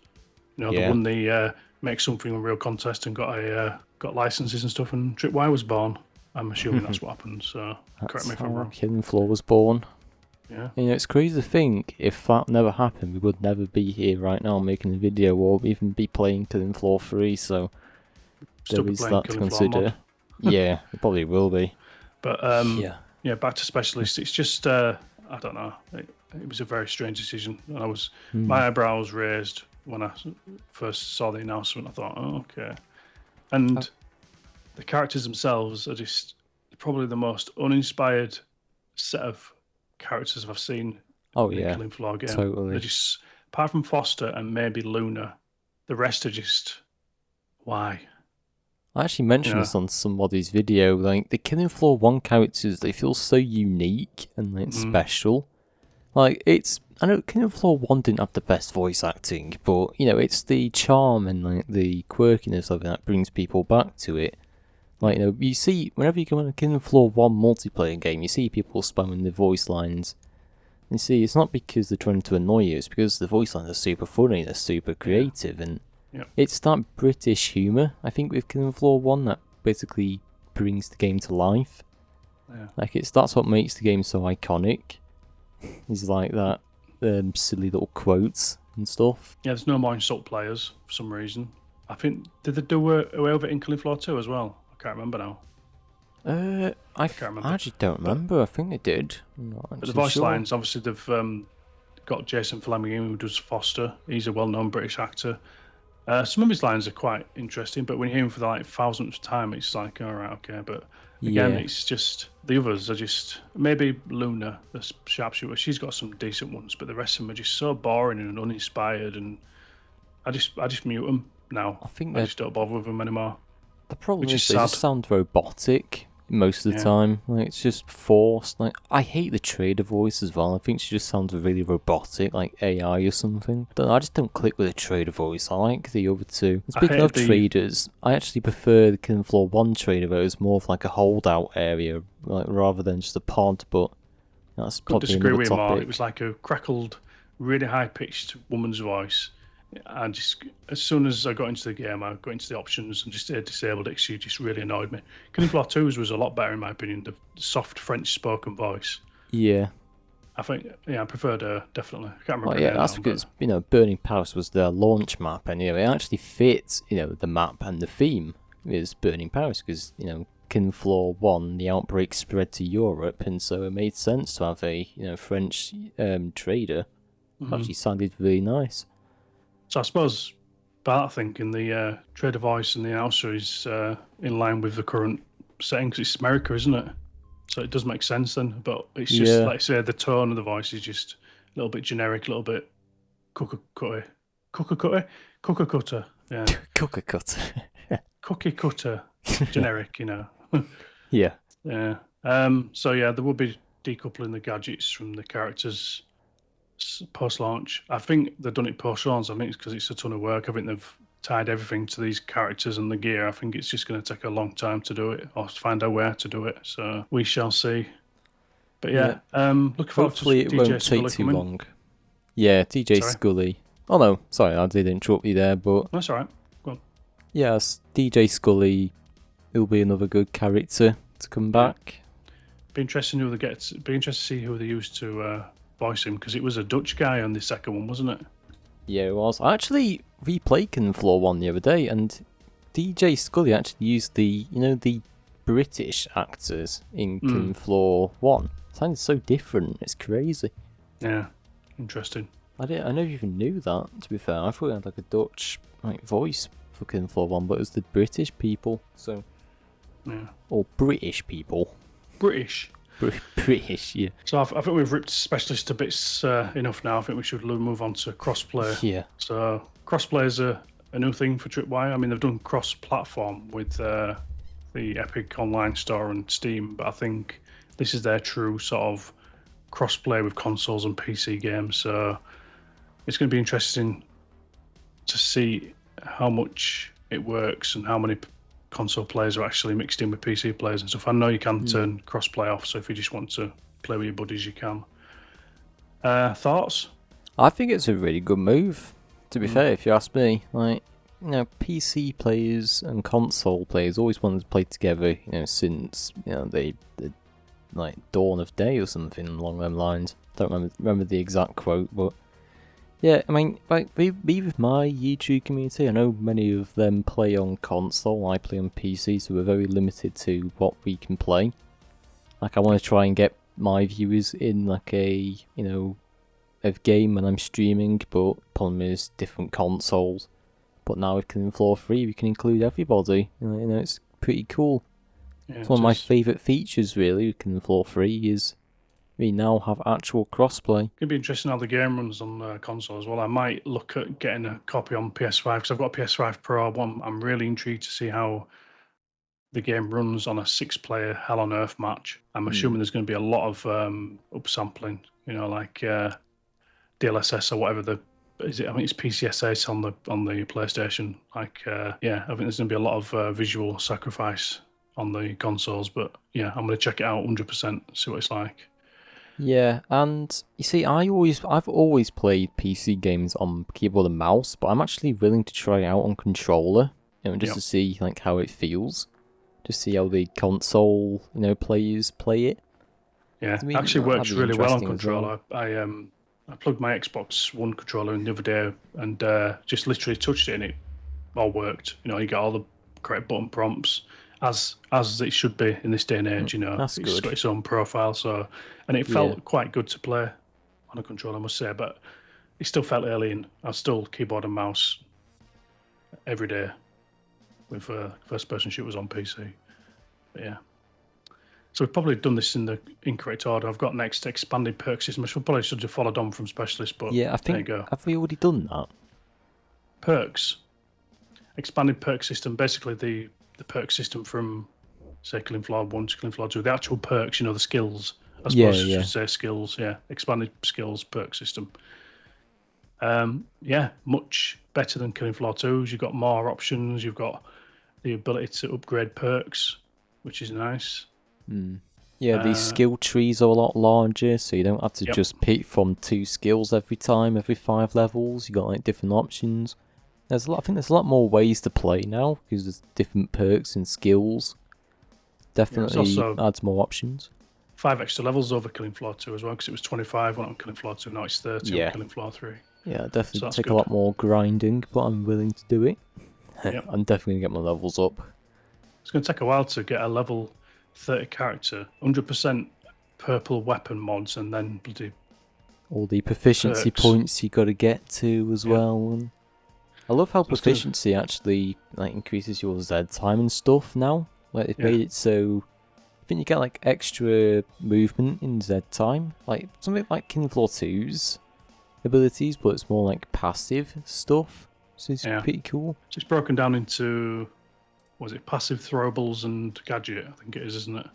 You know, they won the Make Something Unreal contest and got licenses and stuff, and Tripwire was born. I'm assuming that's what happened. So correct me if I'm wrong. Killing Floor was born. Yeah. You know, it's crazy to think if that never happened, we would never be here right now making a video or even be playing Killing Floor 3. So Still there is playing that to Killing Floor mod. consider. Yeah, it probably will be. But yeah, back to Specialist. It's just I don't know. It was a very strange decision, and I was my eyebrows raised when I first saw the announcement. I thought, oh, okay. And the characters themselves are just probably the most uninspired set of characters I've seen in a Killing Floor game. Totally. They're just, apart from Foster and maybe Luna, the rest are just, why? I actually mentioned this on somebody's video. Like, the Killing Floor 1 characters, they feel so unique and like special. Like, I know Killing Floor 1 didn't have the best voice acting, but, you know, it's the charm and like the quirkiness of it that brings people back to it. Like, you know, you see, whenever you go on a Killing Floor 1 multiplayer game, you see people spamming the voice lines. You see, it's not because they're trying to annoy you, it's because the voice lines are super funny, they're super creative, and it's that British humour, I think, with Killing Floor 1 that basically brings the game to life. Yeah. Like, that's what makes the game so iconic. It's like that silly little quotes and stuff. Yeah, there's no more insult players for some reason. I think, did they do away with it in Killing Floor 2 as well? I can't remember now. I actually don't remember. I think they did. But the voice lines, obviously, they've got Jason Fleming, who does Foster. He's a well-known British actor. Some of his lines are quite interesting, but when you hear him for the 1000th time, it's like, all right, okay. But again, it's just the others are just maybe Luna, the sharpshooter. She's got some decent ones, but the rest of them are just so boring and uninspired. And I just mute them now. I just don't bother with them anymore. The problem is they just sound robotic most of the time. Like, it's just forced. Like, I hate the trader voice as well. I think she just sounds really robotic, like AI or something. I just don't click with the trader voice. I like the other two. Speaking of traders, I actually prefer the Killing Floor 1 trader, where it's more of like a holdout area, like, rather than just a pod, but that's probably another topic. More. It was like a crackled, really high-pitched woman's voice. And just as soon as I got into the game, I got into the options and just disabled it. She just really annoyed me. Killing Floor 2's was a lot better in my opinion. The soft French spoken voice. Yeah. I think I preferred her definitely. I can't remember. That's because Burning Paris was their launch map, and it actually fits the map and the theme is Burning Paris because Killing Floor 1, the outbreak spread to Europe, and so it made sense to have a French trader. Actually sounded really nice. So I suppose Bart thinking the trader voice and the announcer is in line with the current setting because it's America, isn't it? So it does make sense then. But it's just, like I say, the tone of the voice is just a little bit generic, a little bit cookie cutter. Yeah. Cookie cutter. Cookie cutter. Generic, Yeah. Yeah. So yeah, there will be decoupling the gadgets from the characters post-launch. I think they've done it post-launch. I think it's because it's a ton of work. I think they've tied everything to these characters and the gear. I think it's just going to take a long time to do it or find out where to do it. So we shall see. But looking forward hopefully to it won't take too long. Yeah, DJ Scully. Oh no, sorry, I did interrupt you there, but that's all right. Go on. Yes, DJ Scully will be another good character to come back. Be interesting who they get. Be interested to see who they use to voice him because it was a Dutch guy on the second one, wasn't it? Yeah, it was. I actually replayed Killing Floor 1 the other day, and DJ Scully actually used the British actors in Killing Floor 1. It sounded so different. It's crazy. Yeah, interesting. I never even knew that. To be fair, I thought it had like a Dutch voice for Killing Floor 1, but it was the British people, so... Yeah. Or British people. British. British, yeah. So I think we've ripped specialist to bits enough now. I think we should move on to crossplay. Yeah. So crossplay is a new thing for Tripwire. I mean, they've done cross-platform with the Epic Online Store and Steam, but I think this is their true sort of crossplay with consoles and PC games. So it's going to be interesting to see how much it works and how many console players are actually mixed in with PC players and stuff. I know you can turn crossplay off, so if you just want to play with your buddies, you can. Thoughts? I think it's a really good move, to be fair, if you ask me. Like, you know, PC players and console players always wanted to play together, you know, since, you know, the like dawn of day or something along them lines. Don't remember the exact quote, but yeah, I mean, like, me with my YouTube community, I know many of them play on console, I play on PC, so we're very limited to what we can play. Like, I want to try and get my viewers in, like, a, you know, a game when I'm streaming, but problem is, different consoles. But now with Killing Floor 3, we can include everybody, you know, it's pretty cool. Yeah, it's one of my favourite features, really, with Killing Floor 3, is we now have actual crossplay. It'd be interesting how the game runs on console as well. I might look at getting a copy on PS5 because I've got a PS5 Pro. I'm really intrigued to see how the game runs on a 6-player Hell on Earth match. I'm assuming there's going to be a lot of upsampling, you know, like DLSS or whatever is it? I mean, it's PCSS on the PlayStation. Like, yeah, I think there's going to be a lot of visual sacrifice on the consoles. But yeah, I'm going to check it out 100%, see what it's like. Yeah, and you see, I've always played PC games on keyboard and mouse, but I'm actually willing to try it out on controller, you know, just to see like how it feels, to see how the console, you know, players play it. Yeah, it actually works really well on controller. I plugged my Xbox One controller in the other day and just literally touched it and it all worked. You know, you got all the correct button prompts as it should be in this day and age. You know, That's it's good. got its own profile. So, and it felt quite good to play on a controller, I must say. But it still felt alien. I was still keyboard and mouse every day with first-person shooters on PC. But yeah. So we've probably done this in the incorrect order. I've got next expanded perk system. I probably should have followed on from specialist, but yeah, I think there you go. Have we already done that? Perks, expanded perk system. Basically, the perk system from say Killing Floor 1 to Killing Floor 2. The actual perks, you know, the skills. I suppose I should say skills. Yeah, expanded skills perk system. Yeah, much better than Killing Floor 2's. You've got more options. You've got the ability to upgrade perks, which is nice. Yeah, these skill trees are a lot larger, so you don't have to just pick from 2 skills every 5 levels. You got like different options. I think there's a lot more ways to play now because there's different perks and skills. Definitely adds more options. 5 extra levels over Killing Floor 2 as well, because it was 25 on Killing Floor 2, now it's 30 on Killing Floor 3. Yeah, definitely take a lot more grinding, but I'm willing to do it. I'm definitely going to get my levels up. It's going to take a while to get a level 30 character, 100% purple weapon mods, and then bloody all the proficiency points you got to get to as well. And I love how proficiency actually like increases your Z time and stuff now. Like they've made it so I think you get like extra movement in Z time, like something like Killing Floor 2's abilities, but it's more like passive stuff. So it's pretty cool. So it's broken down into, was it passive throwables and gadget? I think it is, isn't it?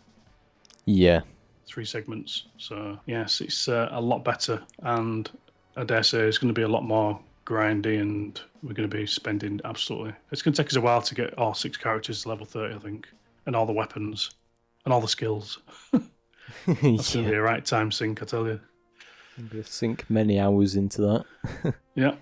Yeah. 3 segments. So yes, it's a lot better, and I dare say it's going to be a lot more grindy, and we're going to be spending absolutely. It's going to take us a while to get all 6 characters to level 30, I think, and all the weapons and all the skills. That's going to be a right time sink, I tell you. I'm going to sink many hours into that. Yeah.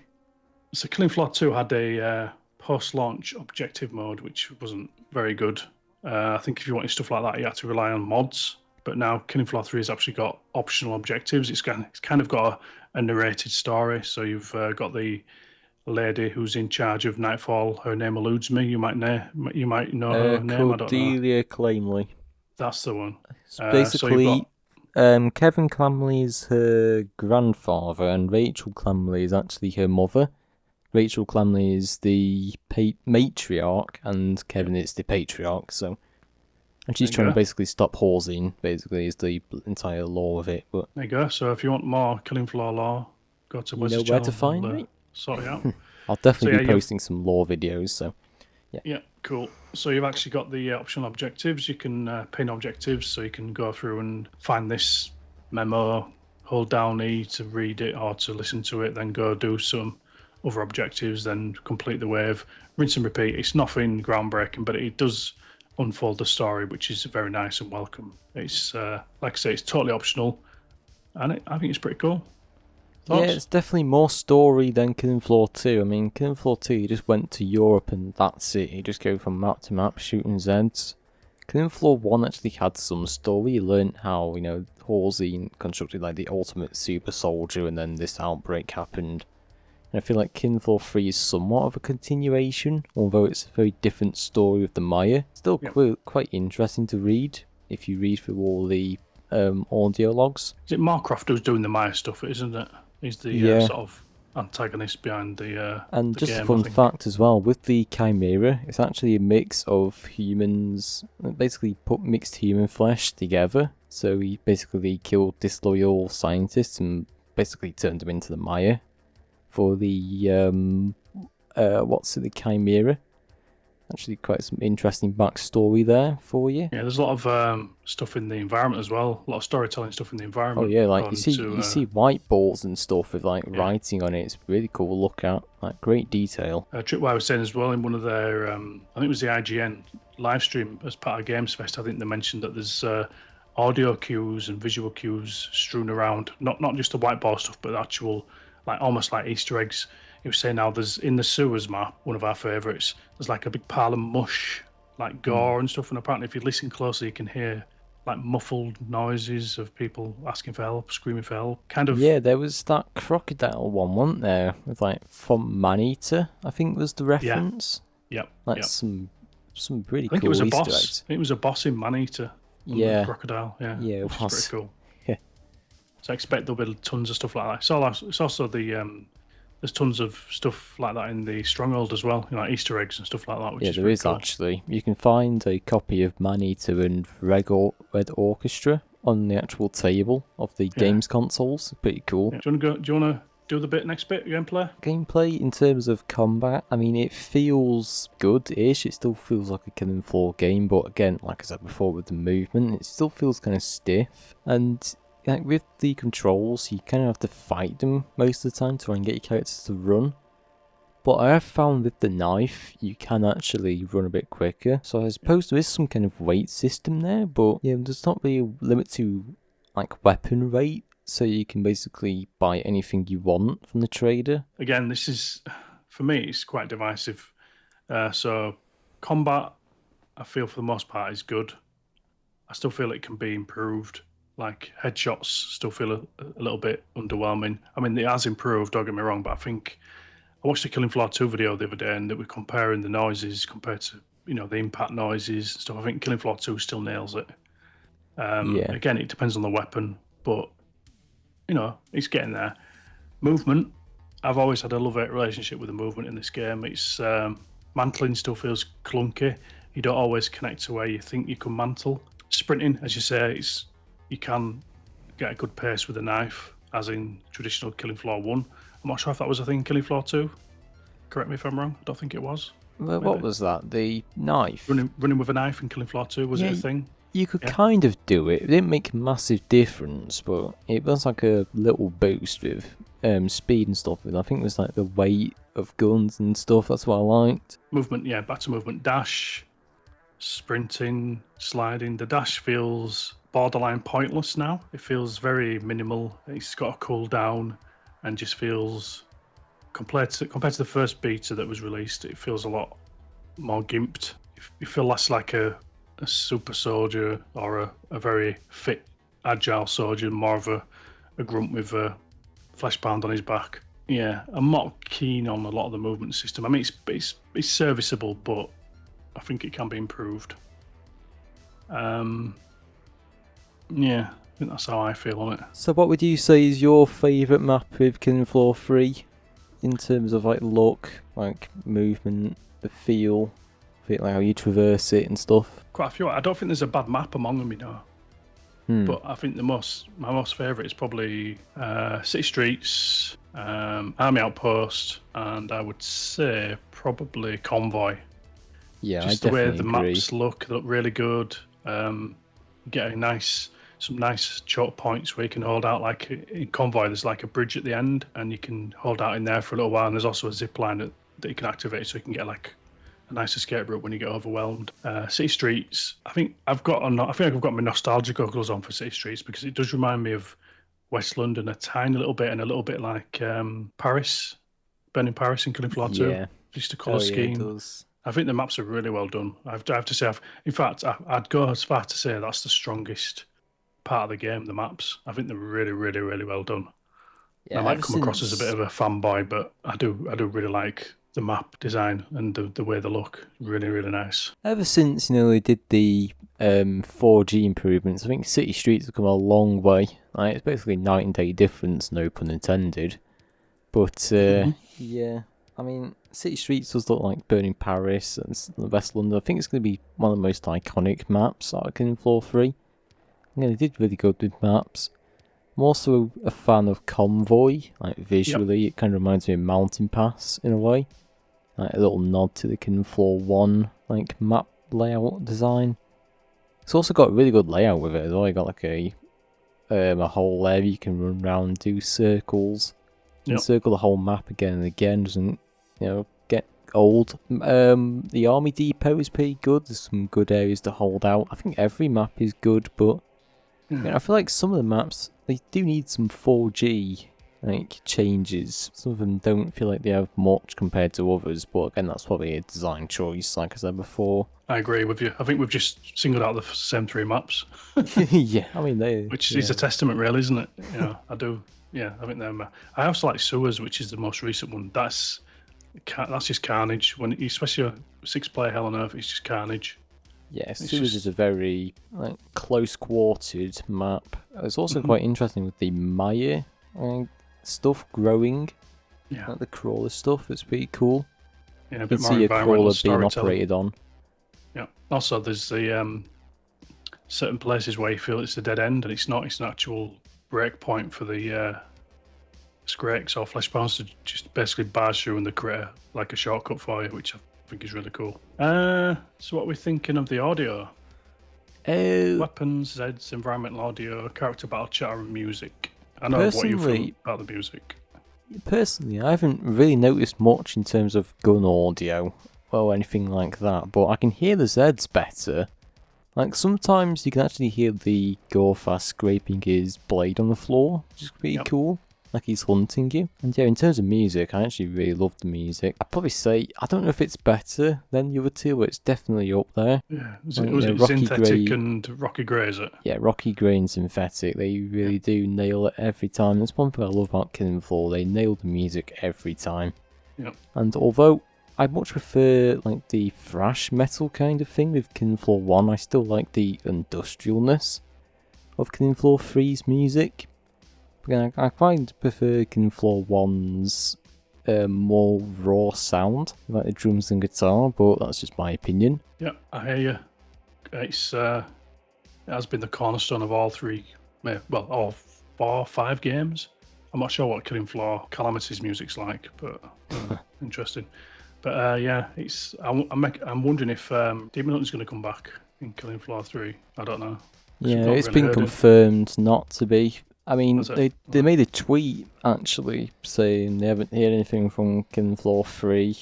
So Killing Floor 2 had a post-launch objective mode, which wasn't very good. I think if you wanted stuff like that, you had to rely on mods. But now Killing Floor 3 has actually got optional objectives. It's kind of got a narrated story. So you've got the lady who's in charge of Nightfall. Her name eludes me. You might know her name. I don't know. Cordelia Clamley. That's the one. Basically, Kevin Clamley is her grandfather, and Rachel Clamley is actually her mother. Rachel Clamley is the matriarch, and Kevin is the patriarch. So, and she's trying to basically stop horsing. Basically, is the entire law of it. But there you go. So if you want more Killing Floor lore, go to you know Wez's where to channel. find We'll, me. Sort it out. I'll definitely be posting some lore videos. So. Yeah, cool. So you've actually got the optional objectives. You can pin objectives, so you can go through and find this memo, hold down E to read it or to listen to it, then go do some other objectives, then complete the wave, rinse and repeat. It's nothing groundbreaking, but it does unfold the story, which is very nice and welcome. It's like I say, it's totally optional, and I think it's pretty cool. Thoughts? Yeah, it's definitely more story than Killing Floor 2. I mean, Killing Floor 2, you just went to Europe and that's it. You just go from map to map shooting Zeds. Killing Floor 1 actually had some story. You learned how, you know, Halsey constructed like the ultimate super soldier, and then this outbreak happened. And I feel like Killing Floor 3 is somewhat of a continuation, although it's a very different story with the Maya. Still quite interesting to read if you read through all the audio logs. Is it Marcroft who's doing the Maya stuff, isn't it? He's the sort of antagonist behind the and the just game, a fun fact as well, with the Chimera, it's actually a mix of humans, basically put mixed human flesh together. So he basically killed disloyal scientists and basically turned them into the Maya for the the Chimera. Actually, quite some interesting backstory there for you. Yeah, there's a lot of stuff in the environment as well. A lot of storytelling stuff in the environment. Oh yeah, like you see white balls and stuff with like writing on it. It's really cool to look at. Like great detail. Tripwire was saying as well in one of their, I think it was the IGN live stream as part of Games Fest. I think they mentioned that there's audio cues and visual cues strewn around. Not just the white ball stuff, but actual, like almost like Easter eggs. He was saying now there's in the sewers map, one of our favourites, there's like a big pile of mush, like gore and stuff. And apparently if you listen closely, you can hear like muffled noises of people asking for help, screaming for help. Kind of. Yeah, there was that crocodile one, wasn't there? With like from Maneater, I think was the reference. Yeah. Like some really I think cool it was a Easter boss. eggs. It was a boss in Maneater. Yeah. Crocodile. Yeah. Yeah, which it was. is pretty cool. Yeah. So I expect there'll be tons of stuff like that. It's also the there's tons of stuff like that in the Stronghold as well, you know, like Easter eggs and stuff like that. Which Yeah, is there is cool. actually. You can find a copy of Maneater and Red Orchestra on the actual table of the games consoles. Pretty cool. Yeah. Do you want to do the next bit gameplay? Gameplay in terms of combat, I mean, it feels good-ish. It still feels like a Killing Floor game, but again, like I said before, with the movement, it still feels kind of stiff. And like with the controls, you kind of have to fight them most of the time to try and get your characters to run. But I have found with the knife, you can actually run a bit quicker. So I suppose there is some kind of weight system there, but yeah, there's not really a limit to like weapon rate. So you can basically buy anything you want from the trader. Again, this is, for me, it's quite divisive. So combat, I feel for the most part is good. I still feel it can be improved. Like headshots still feel a little bit underwhelming. I mean, it has improved, don't get me wrong, but I think I watched the Killing Floor 2 video the other day and that we're comparing the noises compared to, you know, the impact noises and stuff. I think Killing Floor 2 still nails it. Again, it depends on the weapon, but, you know, it's getting there. Movement, I've always had a love-hate relationship with the movement in this game. It's mantling still feels clunky. You don't always connect to where you think you can mantle. Sprinting, as you say, you can get a good pace with a knife, as in traditional Killing Floor 1. I'm not sure if that was a thing in Killing Floor 2. Correct me if I'm wrong. I don't think it was. Well, what was that? The knife? Running with a knife in Killing Floor 2, was it a thing? You could kind of do it. It didn't make a massive difference, but it was like a little boost with speed and stuff. And I think it was like the weight of guns and stuff. That's what I liked. Movement, yeah, back to movement. Dash, sprinting, sliding. The dash feels borderline pointless now. It feels very minimal. It's got a cooldown and just feels compared to the first beta that was released, it feels a lot more gimped. You feel less like a super soldier or a very fit, agile soldier, more of a grunt with a flesh pound on his back. Yeah, I'm not keen on a lot of the movement system. I mean, it's serviceable, but I think it can be improved. Yeah, I think that's how I feel on it. So what would you say is your favourite map with Killing Floor 3? in terms of like look, like movement, the feel, like how you traverse it and stuff. Quite a few. I don't think there's a bad map among them, you know. But I think my most favourite is probably City Streets, Army Outpost, and I would say probably Convoy. Yeah, Just I the way definitely the agree. maps look really good. Get some nice choke points where you can hold out. Like in Convoy, there's like a bridge at the end, and you can hold out in there for a little while. And there's also a zip line that you can activate, so you can get like a nice escape route when you get overwhelmed. City Streets, I think I've got my nostalgia goggles on for City Streets because it does remind me of West London a tiny little bit, and a little bit like Paris, Burning Paris in Killing Floor 2. Yeah. Just a colour Oh yeah, it scheme. does. I think the maps are really well done. I have to say, in fact, I'd go as far to say that's the strongest part of the game, the maps. I think they're really, really, really well done. Yeah, I might ever come across as a bit since of a fanboy, but I do really like the map design and the way they look. Really, really nice. they did the 4G improvements, I think City Streets have come a long way. Like, it's basically night and day difference, no pun intended. But yeah, I mean, City Streets does look like Burning Paris and West London. I think it's going to be one of the most iconic maps out of Killing Floor 3. Yeah, they did really good with maps. I'm also a fan of Convoy. Like, visually, It kind of reminds me of Mountain Pass in a way. Like, a little nod to the Killing Floor 1 like map layout design. It's also got a really good layout with it as well. You got like a whole area you can run around and do circles. And circle the whole map again and again, doesn't get old. The army depot is pretty good. There's some good areas to hold out. I think every map is good, but I feel like some of the maps they do need some 4G like changes. Some of them don't feel like they have much compared to others, but again, that's probably a design choice, like I said before. I agree with you. I think we've just singled out the same three maps. Yeah, I mean which is a testament, really, isn't it? Yeah, I do. Yeah, I think they're. I also like Sewers, which is the most recent one. That's just carnage. When especially a 6-player Hell on Earth, it's just carnage. Yeah, Sewers is a very close-quartered map. It's also quite interesting with the Maya stuff growing. Yeah, like the crawler stuff. It's pretty cool. Yeah, a You bit can more see a environmental crawler being storytelling. operated on. Yeah. Also, there's the certain places where you feel it's a dead end, and it's not. It's an actual break point for the Scrakes or Fleshbounds to just basically barge through in the critter like a shortcut for you, which I think is really cool. So what are we thinking of the audio? Weapons, Zeds, environmental audio, character battle chatter, and music. I know what you feel about the music. Personally, I haven't really noticed much in terms of gun audio or anything like that, but I can hear the Zeds better. Like, sometimes you can actually hear the Gore fast scraping his blade on the floor, which is pretty cool. Like he's hunting you. And yeah, in terms of music, I actually really love the music. I'd probably say, I don't know if it's better than the other two, but it's definitely up there. Yeah, was it Synthetic and Rocky Grey, is it? Yeah, Rocky Grey and Synthetic, they really do nail it every time. That's one thing I love about Killing Floor, they nail the music every time. Yeah. And although I much prefer like the thrash metal kind of thing with Killing Floor 1, I still like the industrialness of Killing Floor 3's music. I quite prefer Killing Floor 1's more raw sound, like the drums and guitar, but that's just my opinion. Yeah, I hear you. It has been the cornerstone of all all 4 or 5 games. I'm not sure what Killing Floor Calamity's music's like, but interesting. But yeah, I'm wondering if Demon Hunter's going to come back in Killing Floor 3. I don't know. Yeah, it's been confirmed not to be. I mean, they made a tweet actually saying they haven't heard anything from Killing Floor 3.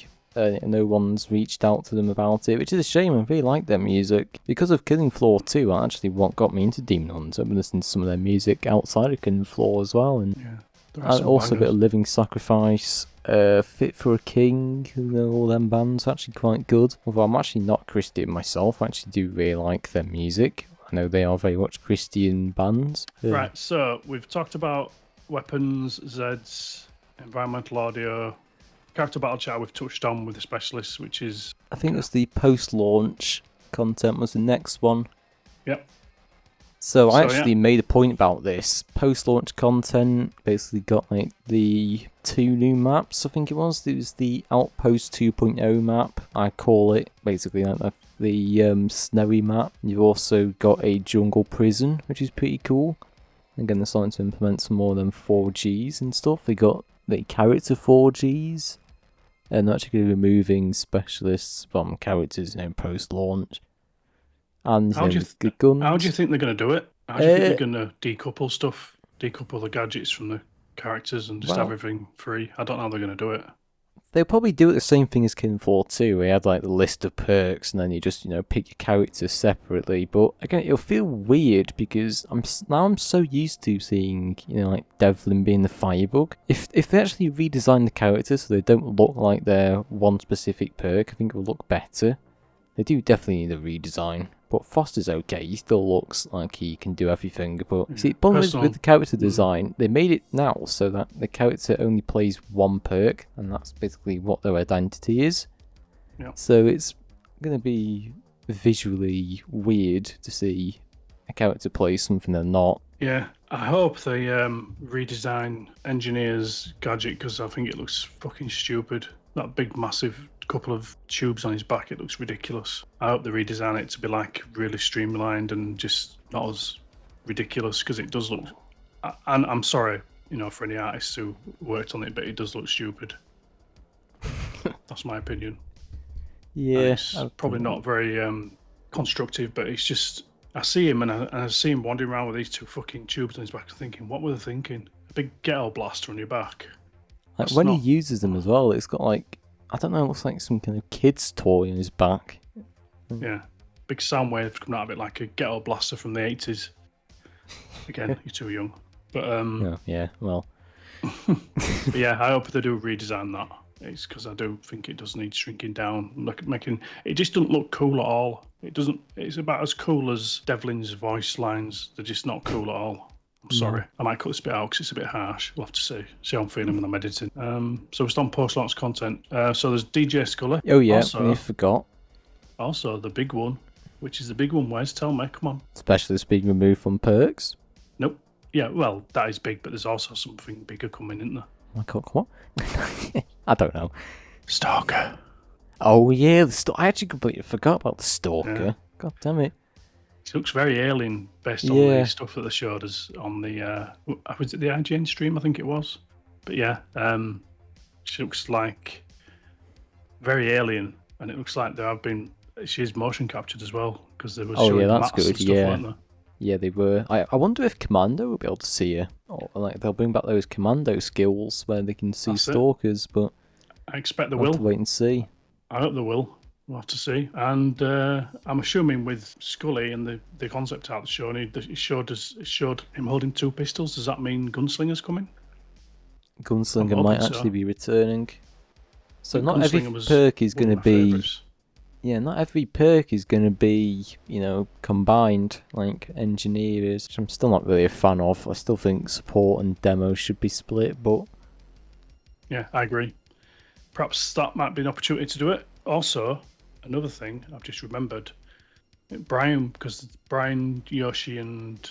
No one's reached out to them about it, which is a shame. I really like their music. Because of Killing Floor 2, actually what got me into Demon Hunter. I've been listening to some of their music outside of Killing Floor as well. And also a bit of Living Sacrifice, Fit for a King, all them bands are actually quite good. Although I'm actually not Christian myself, I actually do really like their music. I know they are very much Christian bands. Right, so we've talked about weapons, Zeds, environmental audio, character battle chat we've touched on with the specialists, which is... I think it's the post-launch content was the next one. Yep. So I So, actually made a point about this. Post-launch content basically got like the 2 new maps, I think it was. It was the Outpost 2.0 map, I call it. Basically like the snowy map. You've also got a jungle prison, which is pretty cool. Again, they're starting to implement some more than 4Gs and stuff. They got the character 4Gs. And they're actually removing specialists from characters, post-launch. And how do you the guns. how do you think they're going to do it? How do you think they're going to decouple stuff, decouple the gadgets from the characters, and just have everything free? I don't know how they're going to do it. They'll probably do it the same thing as Kin 4 2. They had like the list of perks, and then you just pick your characters separately. But again, it'll feel weird because I'm so used to seeing like Devlin being the firebug. If they actually redesign the characters so they don't look like they're one specific perk, I think it will look better. They do definitely need a redesign. But Foster's okay. He still looks like he can do everything. But see, the problem is with the character design, they made it now so that the character only plays one perk, and that's basically what their identity is. Yeah. So it's going to be visually weird to see a character play something they're not. Yeah, I hope they redesign Engineer's gadget because I think it looks fucking stupid. That big, massive couple of tubes on his back, it looks ridiculous. I hope they redesign it to be like really streamlined and just not as ridiculous because it does look. And I'm sorry, for any artists who worked on it, but it does look stupid. That's my opinion. Yeah, and it's probably not very constructive, but it's just. I see him and I see him wandering around with these 2 fucking tubes on his back, thinking, what were they thinking? A big ghetto blaster on your back. Like when he uses them as well, it's got like, I don't know, it looks like some kind of kid's toy on his back. Yeah, big sound waves coming out of it like a ghetto blaster from the 80s. Again, you're too young. But yeah, well. But yeah, I hope they do redesign that. It's because I do think it does need shrinking down, making it just doesn't look cool at all. It doesn't. It's about as cool as Devlin's voice lines. They're just not cool at all. I'm sorry. I might cut this bit out because it's a bit harsh. We'll have to see how I'm feeling when I'm editing. So we're still on post-launch content. So there's DJ Scully. Oh yeah, you forgot. Also the big one, which is the big one. Wes, tell me, come on. Specialist being removed from perks. Nope. Yeah, well, that is big, but there's also something bigger coming, isn't there? What? I don't know. Stalker. Oh yeah, I actually completely forgot about the Stalker. Yeah. God damn it. It looks very alien based on the stuff that they showed us on the was it the IGN stream? I think it was. But yeah, she looks like very alien, and it looks like she is motion captured as well because there was showing that's good. And stuff, weren't there? Yeah, they were. I wonder if Commando will be able to see her, or like they'll bring back those Commando skills where they can see stalkers. But I expect they will. Have to wait and see. I hope they will. We'll have to see. And I'm assuming with Scully and the concept art showing, it showed him holding 2 pistols. Does that mean Gunslinger's coming? Gunslinger might actually be returning. So not every perk is going to be. Favorites. Yeah, not every perk is going to be, combined like engineers, which I'm still not really a fan of. I still think support and demo should be split, but... Yeah, I agree. Perhaps that might be an opportunity to do it. Also, another thing I've just remembered, because Brian, Yoshi and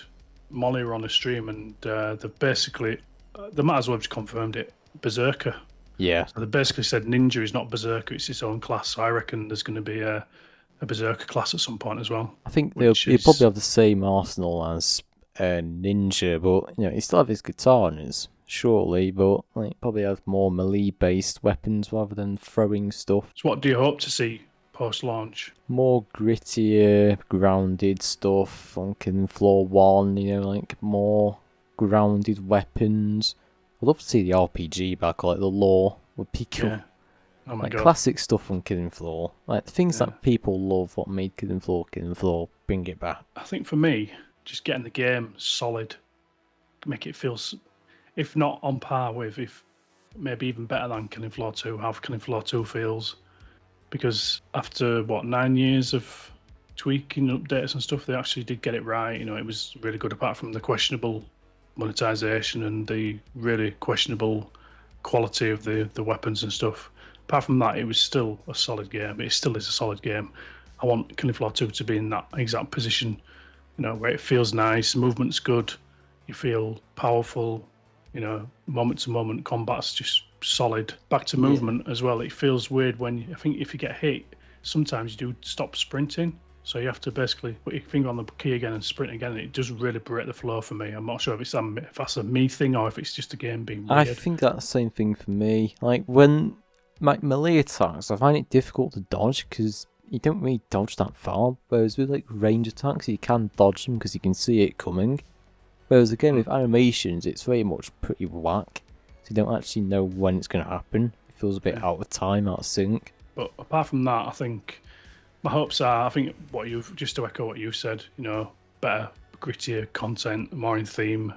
Molly were on the stream and they might as well have just confirmed it, Berserker. Yeah. So they basically said Ninja is not Berserker, it's its own class. So I reckon there's going to be a Berserker class at some point as well. I think they'll probably have the same arsenal as Ninja, but he still have his katanas, surely, but probably have more melee-based weapons rather than throwing stuff. So what do you hope to see post-launch? More grittier, grounded stuff on Killing Floor 1, more grounded weapons. I'd love to see the RPG back, like the lore would be cool. Yeah. Oh my God. Classic stuff on Killing Floor. Like the things that people love, what made Killing Floor, bring it back. I think for me, just getting the game solid, make it feel, if not on par with, if maybe even better than Killing Floor 2, how Killing Floor 2 feels. Because after, 9 years of tweaking updates and stuff, they actually did get it right. It was really good apart from the questionable monetization and the really questionable quality of the weapons and stuff. Apart from that, it was still a solid game. It still is a solid game. I want Killing Floor 2 to be in that exact position where it feels nice, movement's good, you feel powerful, moment to moment combat's just solid. Back to Yeah. movement as well. It feels weird when I think if you get hit, sometimes you do stop sprinting. So you have to basically put your finger on the key again and sprint again. And it does really break the flow for me. I'm not sure if that's a me thing or if it's just a game being I weird. think that's the same thing for me. Like when like melee attacks, I find it difficult to dodge because you don't really dodge that far. Whereas with like range attacks, you can dodge them because you can see it coming. Whereas again with animations, it's very much pretty whack, so you don't actually know when it's going to happen. It feels a bit out of time, out of sync. But apart from that, I think my hopes are, I think just to echo what you said, better, grittier content, more in theme,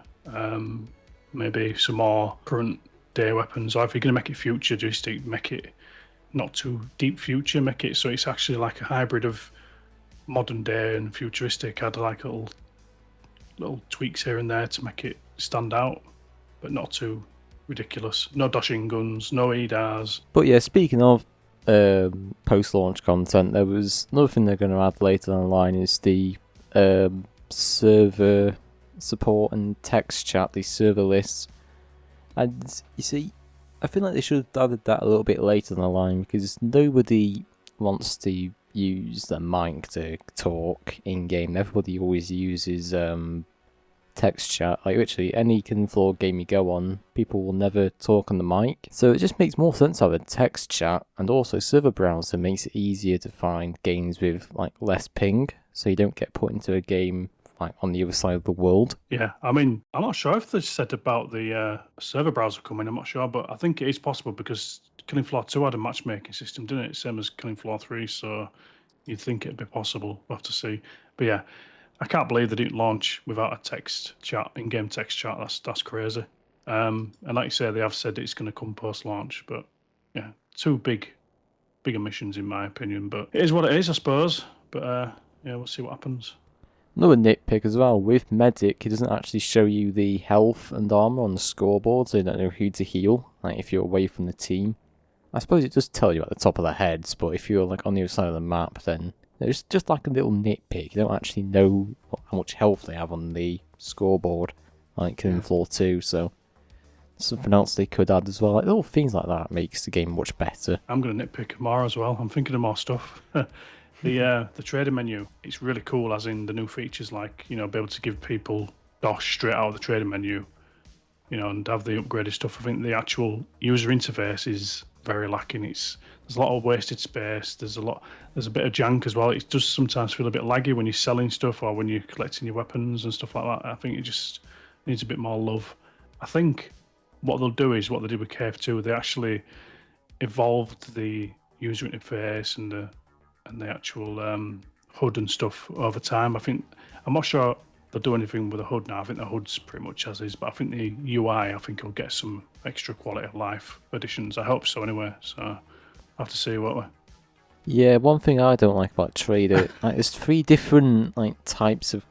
maybe some more current day weapons. Or if you're going to make it futuristic, make it not too deep future, make it so it's actually like a hybrid of modern day and futuristic. I'd like little tweaks here and there to make it stand out, but not too ridiculous. No dashing guns, no EDARs. But yeah, speaking of post-launch content, there was another thing they're going to add later down the line is the server support and text chat, these server lists. And you see, I feel like they should have added that a little bit later down the line because nobody wants to use their mic to talk in game. Everybody always uses text chat. Like literally any Killing Floor game you go on, people will never talk on the mic. So it just makes more sense to have a text chat, and also server browser makes it easier to find games with like less ping, so you don't get put into a game like on the other side of the world. Yeah, I mean, I'm not sure if they said about the server browser coming. I'm not sure, but I think it is possible because Killing Floor 2 had a matchmaking system, didn't it? Same as Killing Floor 3, so you'd think it'd be possible. We'll have to see. But yeah, I can't believe they didn't launch without a text chat, in-game text chat. That's crazy. And like you say, they have said it's going to come post-launch, but yeah, two big omissions in my opinion. But it is what it is, I suppose. But yeah, we'll see what happens. Another nitpick as well, with Medic, it doesn't actually show you the health and armor on the scoreboard, so you don't know who to heal, like if you're away from the team. I suppose it does tell you at the top of their heads, but if you're like on the other side of the map, then there's just like a little nitpick. You don't actually know how much health they have on the scoreboard, like Killing Floor 2, so something else they could add as well. Like little things like that makes the game much better. I'm going to nitpick more as well. I'm thinking of more stuff. The trader menu, it's really cool, as in the new features like, be able to give people DOS straight out of the trader menu, and have the upgraded stuff. I think the actual user interface is very lacking. There's a lot of wasted space. There's a bit of jank as well. It does sometimes feel a bit laggy when you're selling stuff or when you're collecting your weapons and stuff like that. I think it just needs a bit more love. I think what they'll do is what they did with KF2. They actually evolved the user interface and the actual HUD and stuff over time. I'm not sure they'll do anything with the HUD now. I think the HUD's pretty much as is, but I think the UI, will get some extra quality of life additions. I hope so anyway. So I'll have to see what. Yeah, one thing I don't like about Trader, like there's 3 different like types of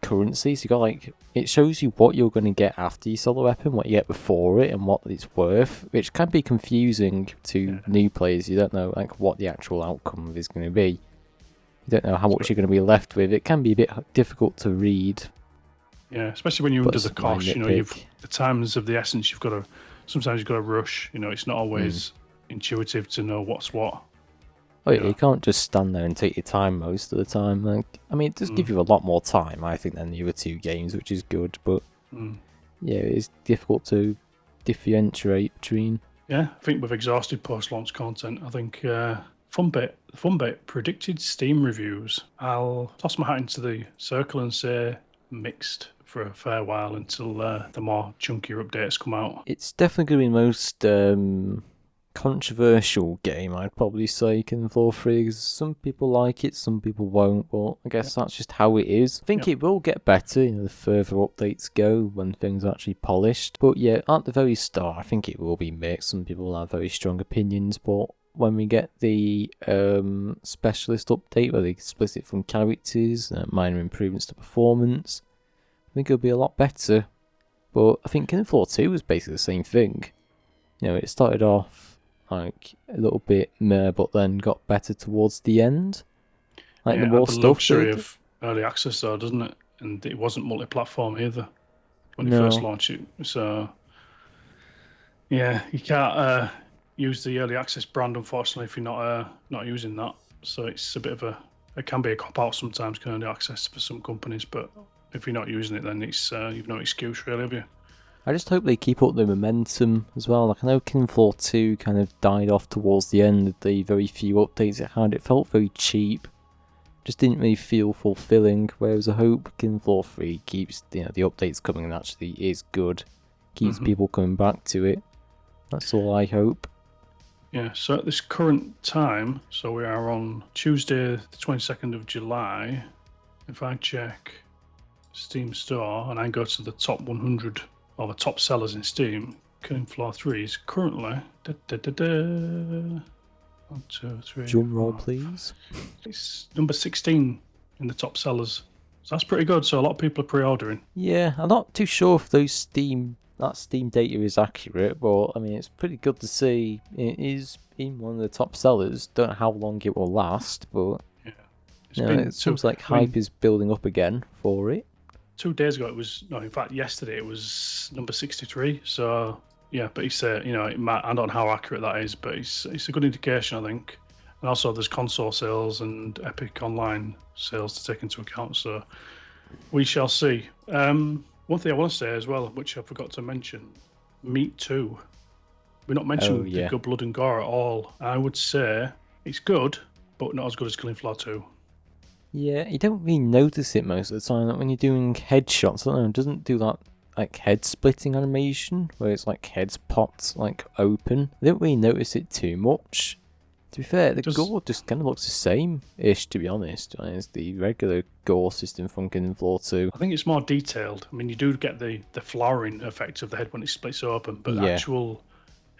currencies. You got like, it shows you what you're going to get after you sell the weapon, what you get before it, and what it's worth, which can be confusing to new players. You don't know like what the actual outcome is going to be. You don't know how much you're going to be left with. It can be a bit difficult to read. Yeah, especially when you're under the cosh. The times of the essence. Sometimes you've got to rush. It's not always intuitive to know what's what. Oh yeah, you can't just stand there and take your time most of the time. Like, I mean, it does give you a lot more time, I think, than the other 2 games, which is good. But yeah, it's difficult to differentiate between. Yeah, I think we've exhausted post-launch content. I think fun bit, predicted Steam reviews. I'll toss my hat into the circle and say mixed for a fair while until the more chunkier updates come out. It's definitely going to be the most controversial game, I'd probably say, Killing Floor 3, because some people like it, some people won't, but I guess that's just how it is. I think it will get better, the further updates go, when things are actually polished. But yeah, at the very start, I think it will be mixed. Some people will have very strong opinions, but when we get the specialist update, where they split it from characters, minor improvements to performance, I think it'll be a lot better. But I think Killing Floor 2 was basically the same thing. It started off like a little bit meh, but then got better towards the end. Like the more stuff. Luxury of early access though, doesn't it? And it wasn't multi-platform either when it first No. launched it. So yeah, you can't use the early access brand unfortunately if you're not using that. So it's a bit of it can be a cop out sometimes, can early access for some companies, but if you're not using it, then it's you've no excuse really, have you? I just hope they keep up the momentum as well. Like I know Killing Floor 2 kind of died off towards the end of the very few updates it had. It felt very cheap. Just didn't really feel fulfilling. Whereas I hope Killing Floor 3 keeps the updates coming and actually is good. Keeps people coming back to it. That's all I hope. Yeah, so at this current time, so we are on Tuesday, the 22nd of July. If I check Steam Store and I go to the top 100 or the top sellers in Steam, Killing Floor 3 is currently 1, 2, 3, Drum roll, 4, please. it's number 16 in the top sellers. So that's pretty good. So a lot of people are pre-ordering. Yeah, I'm not too sure if that Steam data is accurate, but I mean it's pretty good to see it is in one of the top sellers. Don't know how long it will last, but Yeah, it seems like hype is building up again for it. 2 days ago it was in fact yesterday it was number 63. So yeah, but it's I don't know how accurate that is, but it's a good indication, I think. And also there's console sales and Epic Online sales to take into account. So we shall see. One thing I want to say as well, which I forgot to mention, Meat 2. We're not mentioning the Good Blood and Gore at all. I would say it's good, but not as good as Killing Floor 2. Yeah, you don't really notice it most of the time. Like when you're doing headshots, I don't know, it doesn't do that like head splitting animation where it's like heads popped like open. I don't really notice it too much. To be fair, the Gore just kind of looks the same-ish, to be honest, as the regular Gore system from Killing Floor 2. I think it's more detailed. I mean, you do get the flowering effect of the head when it splits open, but the actual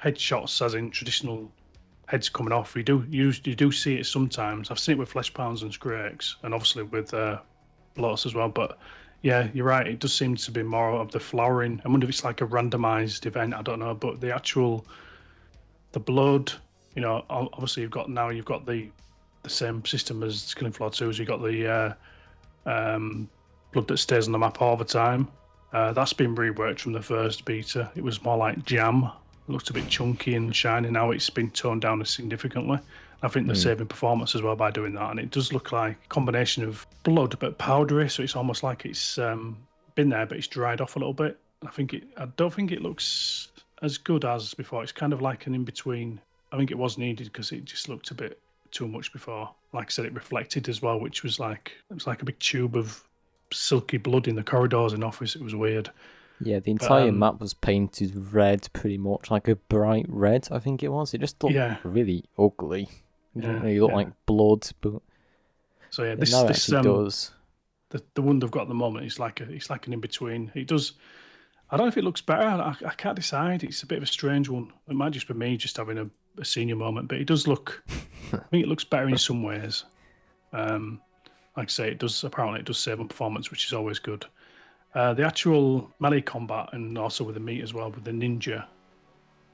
headshots, as in traditional heads coming off, you do see it sometimes. I've seen it with Flesh Pounds and Scrakes, and obviously with Lotus as well. But yeah, you're right. It does seem to be more of the flowering. I wonder if it's like a randomized event. I don't know, but the blood. Obviously you've got the same system as Killing Floor 2. So you've got the blood that stays on the map all the time. That's been reworked from the first beta. It was more like jam. It looked a bit chunky and shiny. Now it's been toned down significantly. I think they're saving performance as well by doing that. And it does look like a combination of blood but powdery. So it's almost like it's been there but it's dried off a little bit. I don't think it looks as good as before. It's kind of like an in-between. I think it was needed because it just looked a bit too much before. Like I said, it reflected as well, which was like a big tube of silky blood in the corridors in office. It was weird. Yeah, the entire map was painted red, pretty much like a bright red. I think it was. It just looked really ugly. It didn't really look like blood, but so yeah, this actually does. The one they've got at the moment is like an in between. It does. I don't know if it looks better. I can't decide. It's a bit of a strange one. It might just be me just having a senior moment, but it does look. I think it looks better in some ways. Like I say, apparently it does save on performance, which is always good. The actual melee combat and also with the meat as well, with the ninja,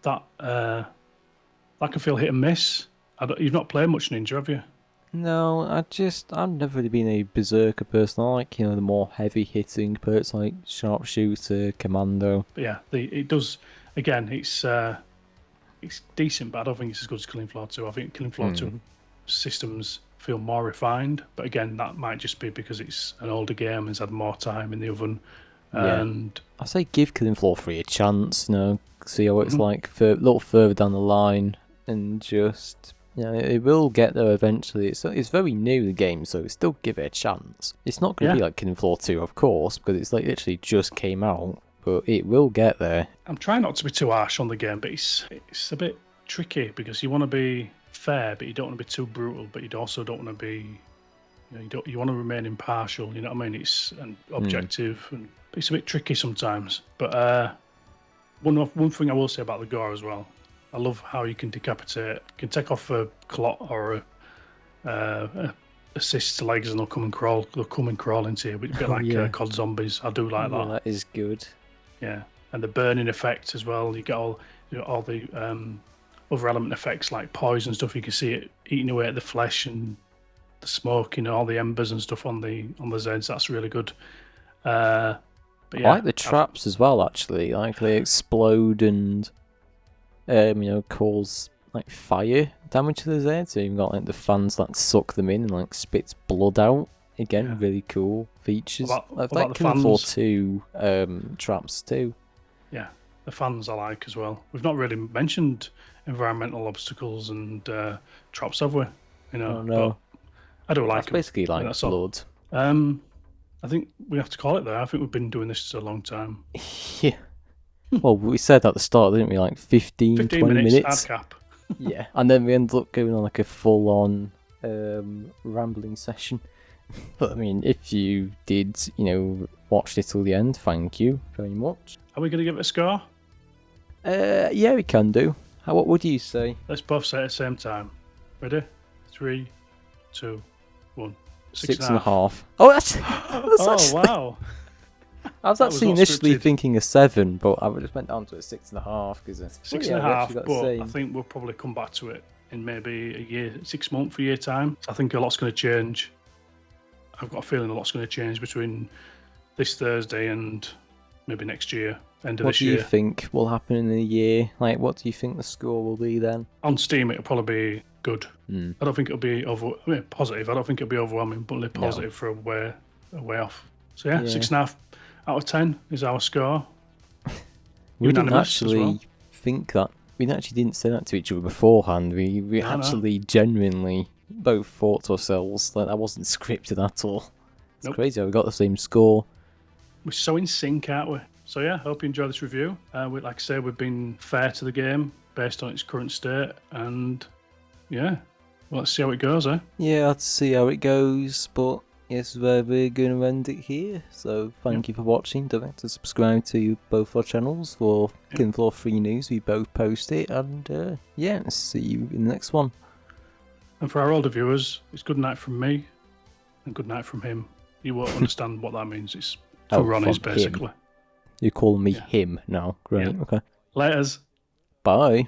that can feel hit and miss. You've not played much ninja, have you? No, I've never really been a berserker person. I like, the more heavy hitting perks like sharpshooter, commando. But yeah, it does. Again, it's decent, but I don't think it's as good as Killing Floor 2. I think Killing Floor 2 systems feel more refined, but again, that might just be because it's an older game and it's had more time in the oven. Yeah. And I say give Killing Floor 3 a chance, see how it's like a little further down the line, and just it will get there eventually. It's very new, the game, so still give it a chance. It's not going to be like Killing Floor 2, of course, because it's like literally just came out, but it will get there. I'm trying not to be too harsh on the game, but it's a bit tricky because you want to be fair, but you don't want to be too brutal, but you also don't want to be, you want to remain impartial. You know what I mean? It's objective, and it's a bit tricky sometimes. But one thing I will say about the Gore as well, I love how you can decapitate. You can take off a clot or a assist legs, and they'll come and crawl. They'll come and crawl into you, a bit like COD zombies. I do like that. That is good. Yeah, and the burning effect as well. You get all the other element effects like poison stuff. You can see it eating away at the flesh and the smoke, all the embers and stuff on the Zeds. That's really good. But yeah, I like the traps as well. Actually, like they explode and cause like fire damage to the Zeds. So you've got like the fans that suck them in and like spits blood out. Again, really cool features. What I'd about like the Killing Floor fans? 2 traps too. Yeah, the fans I like as well. We've not really mentioned environmental obstacles and traps, have we? Oh But no, I do like that's them. basically like That's all. blood. I think we have to call it there. I think we've been doing this a long time. Yeah. Well, we said at the start, didn't we? Like 15, 15 20 minutes, minutes. hard cap. Yeah, and then we ended up going on like a full-on rambling session. But I mean, if you did, watch it till the end, thank you very much. Are we going to give it a score? Yeah, we can do. What would you say? Let's both say it at the same time. Ready? 3, 2, 1. 6.5. Oh, that's Oh, actually... wow. I was That was actually not initially scripted. thinking a 7, but I just went down to a 6.5 because it's 6.5, but I think we'll probably come back to it in maybe a year, 6 months, a year time. I think a lot's going to change. I've got a feeling a lot's going to change between this Thursday and maybe next year, end of What this do you year. think will happen in a year? Like, what do you think the score will be then? On Steam, it'll probably be good. Hmm. I don't think it'll be positive. I don't think it'll be overwhelming, but it'll be No. positive for a way off. So yeah, Yeah. 6.5 out of 10 is our score. We didn't Unanimous as actually well. think that. We actually didn't say that to each other beforehand. We No. actually genuinely both thought to ourselves that wasn't scripted at all. It's Nope. crazy how we got the same score. We're so in sync, aren't we? So yeah, hope you enjoy this review. Like I say, we've been fair to the game based on its current state, and yeah, well, let's see how it goes, eh? Yeah, let's see how it goes, but yes, we're going to end it here. So thank you for watching. Don't forget to subscribe to both our channels for Killing Floor 3 news. We both post it, and yeah, see you in the next one. And for our older viewers, it's good night from me and good night from him. You won't understand what that means. It's two Ronnies, from him. basically. You call me him now. Great, Yeah. okay. Laters. Bye.